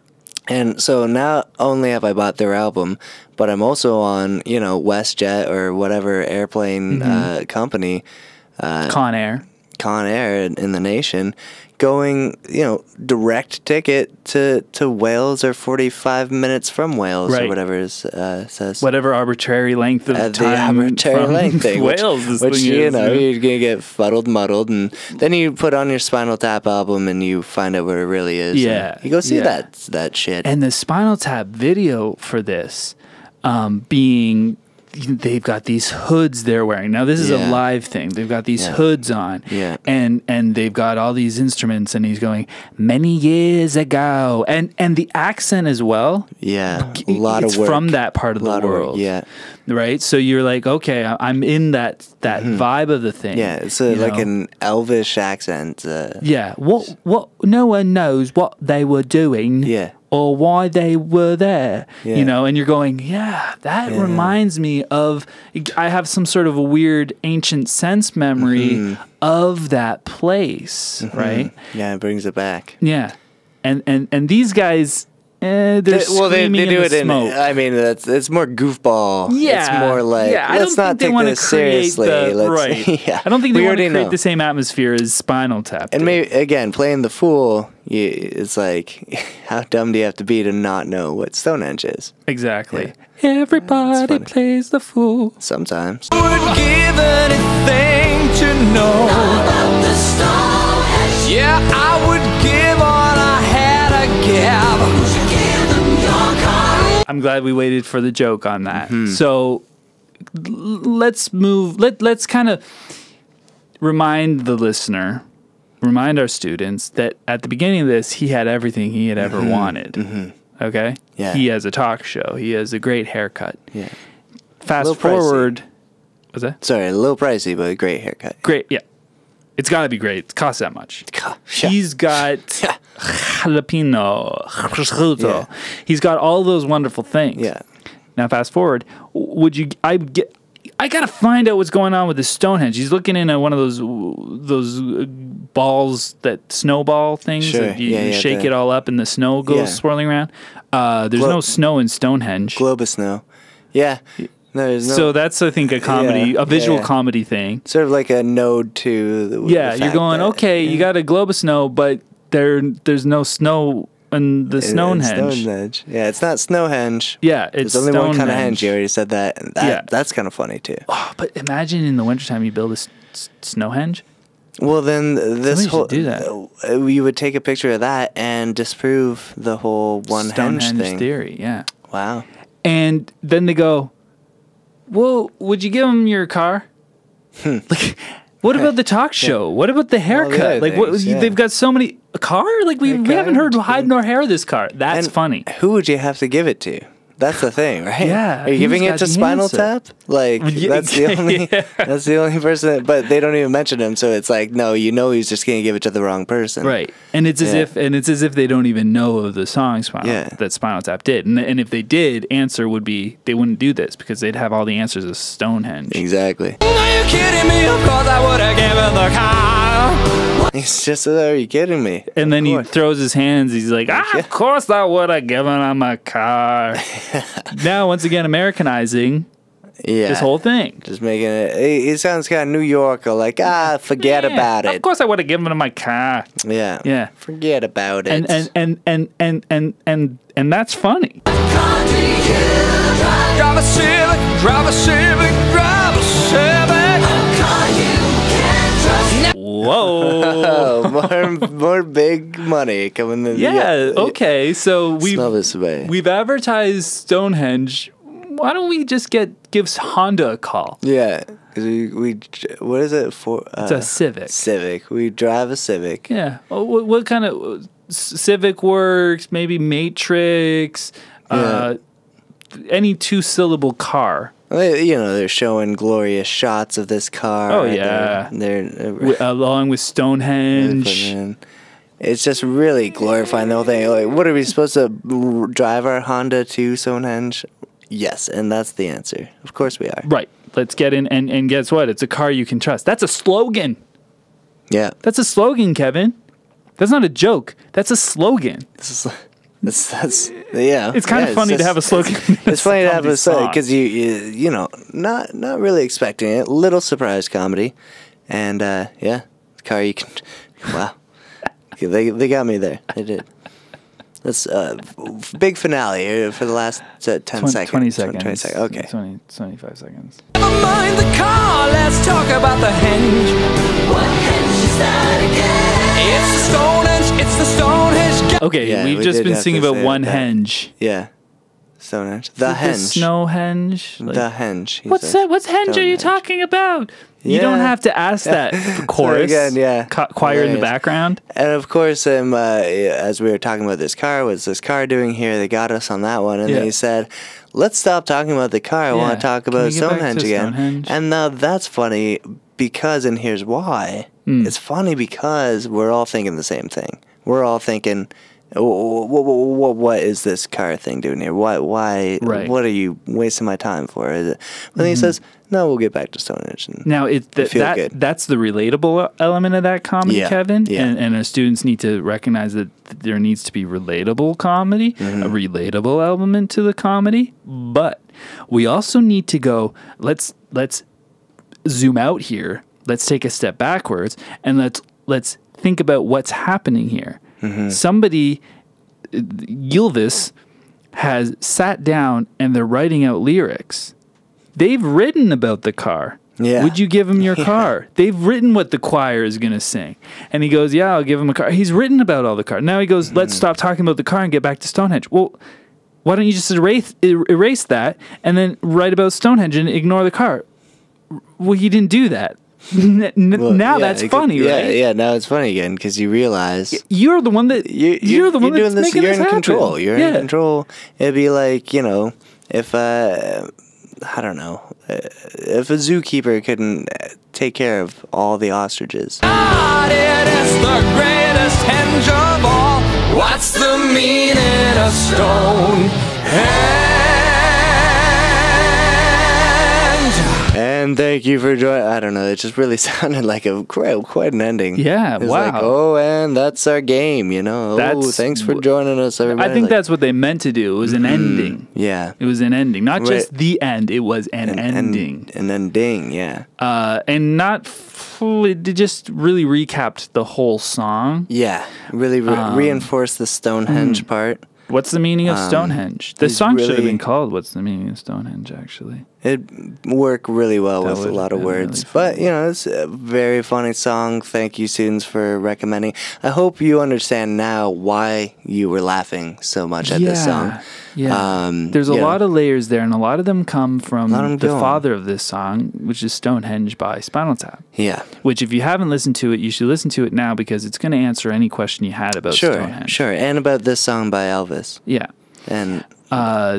S1: And so not only have I bought their album, but I'm also on, WestJet or whatever airplane company,
S2: Con Air.
S1: Con Air in the nation, going, direct ticket to Wales or 45 minutes from Wales or
S2: Right.
S1: whatever it says.
S2: Whatever arbitrary length of
S1: The
S2: time
S1: arbitrary
S2: from
S1: length thing,
S2: Wales this
S1: which
S2: thing is.
S1: you're gonna get muddled, and then you put on your Spinal Tap album and you find out what it really is. and
S2: Yeah,
S1: you go see
S2: yeah.
S1: that shit.
S2: And the Spinal Tap video for this being, they've got these hoods they're wearing. Now this is a
S1: Yeah.
S2: live thing. They've got these
S1: Yeah.
S2: hoods on,
S1: Yeah.
S2: and they've got all these instruments, and he's going many years ago, and the accent as well.
S1: Yeah, a lot
S2: It's
S1: of work.
S2: from that part of the
S1: Lot of work,
S2: world.
S1: yeah.
S2: Right. So you're like, okay, I'm in that vibe of the thing.
S1: Yeah, it's
S2: you
S1: like
S2: know?
S1: an Elvish accent.
S2: Yeah. What no one knows what they were doing.
S1: Yeah.
S2: Or why they were there.
S1: Yeah.
S2: And you're going, yeah, that reminds me of, I have some sort of a weird ancient sense memory of that place, right?
S1: Yeah, it brings it back.
S2: Yeah. And these guys, they're
S1: They
S2: screaming
S1: do
S2: in
S1: it
S2: the smoke.
S1: I mean, it's more goofball.
S2: Yeah,
S1: It's more like,
S2: I
S1: let's
S2: don't
S1: not
S2: think they
S1: take
S2: wanna
S1: this
S2: create
S1: seriously.
S2: right.
S1: Yeah.
S2: I don't think they
S1: We
S2: want to
S1: already
S2: create
S1: know.
S2: the same atmosphere as Spinal Tap.
S1: And
S2: did.
S1: maybe, again, playing the fool, it's like, how dumb do you have to be to not know what Stonehenge is?
S2: Exactly. Everybody
S1: funny.
S2: plays the fool.
S1: Sometimes.
S3: Would give anything to know about the Stonehenge. Yeah, I would give all I had to give. Would you give them your card?
S2: I'm glad we waited for the joke on that.
S1: Mm-hmm.
S2: So let's move. Let's kind of remind the listener, remind our students that at the beginning of this, he had everything he had ever wanted. Okay?
S1: Yeah.
S2: He has a talk show. He has a great haircut.
S1: Yeah.
S2: Fast
S1: Little pricey.
S2: forward. What's that?
S1: Sorry, a little pricey, but a great haircut.
S2: Great. Yeah. It's got to be great. It costs that much.
S1: Yeah.
S2: He's got jalapeno, prosciutto.
S1: Yeah.
S2: He's got all those wonderful things.
S1: Yeah.
S2: Now, fast forward. I gotta find out what's going on with the Stonehenge. He's looking in at one of those balls, that snowball things.
S1: Sure.
S2: That you shake it all up and the snow goes swirling around. There's no snow in Stonehenge.
S1: Globe of snow. Yeah. No, there's no.
S2: So that's, I think, a comedy, a visual comedy thing.
S1: Sort of like a node to the
S2: you're going, okay, you got a globe of snow, but there's no snow in the Stonehenge.
S1: Yeah, it's not Stonehenge.
S2: Yeah, it's
S1: There's only one kind of
S2: Stonehenge.
S1: henge. You already said that. And that's kind of funny too.
S2: Oh, but imagine in the wintertime you build a Stonehenge.
S1: Well, then this
S2: Somebody
S1: whole
S2: should do that.
S1: You would take a picture of that and disprove the whole one henge
S2: Stonehenge
S1: thing.
S2: theory, yeah.
S1: Wow.
S2: And then they go, well, would you give them your car? Like, what about the talk show? What about the haircut? Like, they've got so many. A car? Like, we haven't heard hide nor hair this car. That's funny.
S1: Who would you have to give it to? That's the thing, right?
S2: Yeah.
S1: Are you giving it to Spinal Tap? Like, that's the only that's the only person, but they don't even mention him, so it's like, no, he's just gonna give it to the wrong person.
S2: Right. And it's as if they don't even know of the song that Spinal Tap did. And if they did, answer would be they wouldn't do this because they'd have all the answers of Stonehenge.
S1: Exactly.
S3: Are you kidding me? Of course I would have given the car.
S1: He's just, are you kidding me?
S2: And then he throws his hands. He's like, of course I would have given him a car. Now, once again, Americanizing this whole thing.
S1: Just making it, it sounds kind of New Yorker, like, forget about it.
S2: Of course I would have given him my car.
S1: Yeah.
S2: Yeah.
S1: Forget about it.
S2: And that's funny.
S3: Drive a Civic, drive a Civic, drive a Civic.
S2: Whoa.
S1: more big money coming in.
S2: Yeah, okay. So
S1: Smell this away.
S2: we've advertised Stonehenge. Why don't we just give Honda a call?
S1: Yeah, because we what is it for?
S2: It's a Civic.
S1: Civic. We drive a Civic.
S2: Yeah. Oh, what kind of Civic works? Maybe Matrix. Any 2-syllable car.
S1: They're showing glorious shots of this car.
S2: Oh yeah,
S1: they're
S2: along with Stonehenge.
S1: It's just really glorifying the whole thing. Like, what are we supposed to drive our Honda to Stonehenge? Yes, and that's the answer. Of course we are.
S2: Right. Let's get in, and guess what? It's a car you can trust. That's a slogan.
S1: Yeah,
S2: that's a slogan, Kevin. That's not a joke. That's a slogan.
S1: That's yeah.
S2: It's kind of funny to have a slogan.
S1: It's funny to have a slogan because you not really expecting it. Little surprise comedy, and car you can. Wow, they got me there. They did. That's big finale for the last 10 seconds.
S2: 20 seconds.
S1: 20 seconds. Okay.
S2: 25 seconds.
S3: Never mind the car, let's talk about the henge. What henge is that again? It's the Stonehenge, it's the Stonehenge.
S2: Okay, we've just been singing about one henge.
S1: Yeah. Stonehenge. The henge.
S2: Snowhenge.
S1: The henge.
S2: What's that? What henge are you talking about? Yeah. You don't have to ask that chorus.
S1: So again,
S2: choir in the background.
S1: And of course, as we were talking about this car, what's this car doing here? They got us on that one. And then he said, let's stop talking about the car. I want to talk about Stonehenge again. Stonehenge? And now that's funny because, and here's why. It's funny because we're all thinking the same thing. We're all thinking, what is this car thing doing here? Why?
S2: Right.
S1: What are you wasting my time for? Is it? But then he says, no, we'll get back to Stonehenge. And
S2: now, that's the relatable element of that comedy, Kevin.
S1: Yeah.
S2: And our students need to recognize that there needs to be relatable comedy, a relatable element to the comedy. But we also need to go, let's zoom out here. Let's take a step backwards and let's think about what's happening here. Somebody, Ylvis, has sat down and they're writing out lyrics. They've written about the car. Yeah. Would you give him your car? They've written what the choir is going to sing. And he goes, yeah, I'll give him a car. He's written about all the car. Now he goes, let's stop talking about the car and get back to Stonehenge. Well, why don't you just erase that and then write about Stonehenge and ignore the car? Well, he didn't do that. Now that's funny, right?
S1: Yeah, now it's funny again because you realize
S2: you're the one that you're the one that's making
S1: You're
S2: this
S1: in
S2: happen.
S1: control. You're in control. It'd be like, if I don't know, if a zookeeper couldn't take care of all the ostriches.
S3: God, it is the greatest henge of all. What's the meaning of Stonehenge?
S1: And thank you for joining. I don't know. It just really sounded like quite an ending.
S2: Yeah,
S1: It's
S2: wow.
S1: like, oh, and that's our game, you know. Thanks for joining us, everybody.
S2: I think that's what they meant to do. It was an ending.
S1: Yeah.
S2: It was an ending. Not just the end. It was an ending.
S1: An ending, yeah.
S2: And not fully, it just really recapped the whole song.
S1: Yeah. Really reinforced the Stonehenge part.
S2: What's the meaning of Stonehenge? The song should have
S1: really-
S2: been called What's the Meaning of Stonehenge, actually.
S1: It worked really well with a
S2: would
S1: lot of
S2: have been
S1: words.
S2: really
S1: But, you know, it's a very funny song. Thank you, students, for recommending. I hope you understand now why you were laughing so much at this song.
S2: Yeah. There's a lot of layers there, and a lot of them come from the
S1: go on.
S2: father of this song, which is Stonehenge by Spinal Tap.
S1: Yeah.
S2: Which, if you haven't listened to it, you should listen to it now because it's going to answer any question you had about Stonehenge.
S1: Sure. And about this song by Ylvis.
S2: Yeah.
S1: And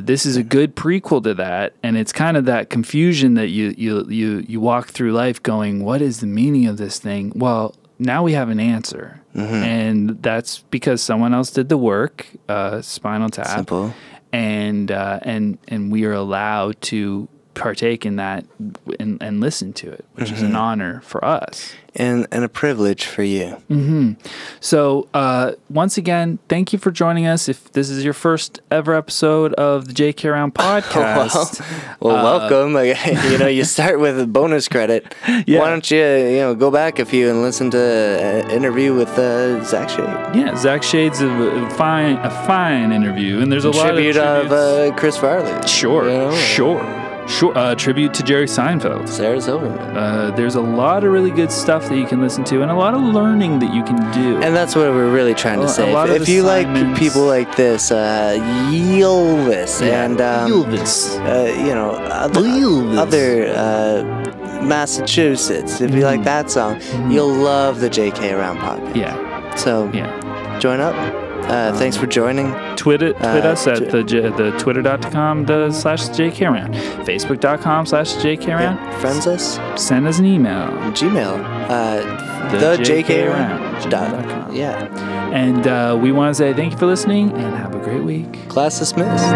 S2: this is a good prequel to that, and it's kind of that confusion that you walk through life going, what is the meaning of this thing? Well, now we have an answer, and that's because someone else did the work, Spinal Tap.
S1: Simple.
S2: And we are allowed to partake in that and listen to it, which is an honor for us.
S1: And a privilege for you.
S2: So, once again, thank you for joining us. If this is your first ever episode of the JK Around podcast,
S1: Well, welcome. You know, you start with a bonus credit.
S2: Yeah.
S1: Why don't you go back a few and listen to an interview with Zach Shade?
S2: yeah, Zach Shade's a fine interview, and there's a lot of
S1: Tribute
S2: tributes.
S1: of Chris Farley.
S2: Sure. Tribute to Jerry Seinfeld.
S1: Sarah Silverman.
S2: There's a lot of really good stuff that you can listen to, and a lot of learning that you can do.
S1: And that's what we're really trying to say.
S2: A lot of
S1: If you like
S2: assignments.
S1: people like this, Ylvis and
S2: Ylvis.
S1: other Massachusetts. If you like that song, you'll love the JK Around podcast.
S2: Yeah.
S1: So join up. Thanks for joining.
S2: Tweet us at the twitter.com/JKaround, facebook.com/JKaround.
S1: Friends us.
S2: Send us an email.
S1: Gmail.
S2: The
S1: JKaround. Yeah.
S2: And we want to say thank you for listening and have a great week.
S1: Class dismissed.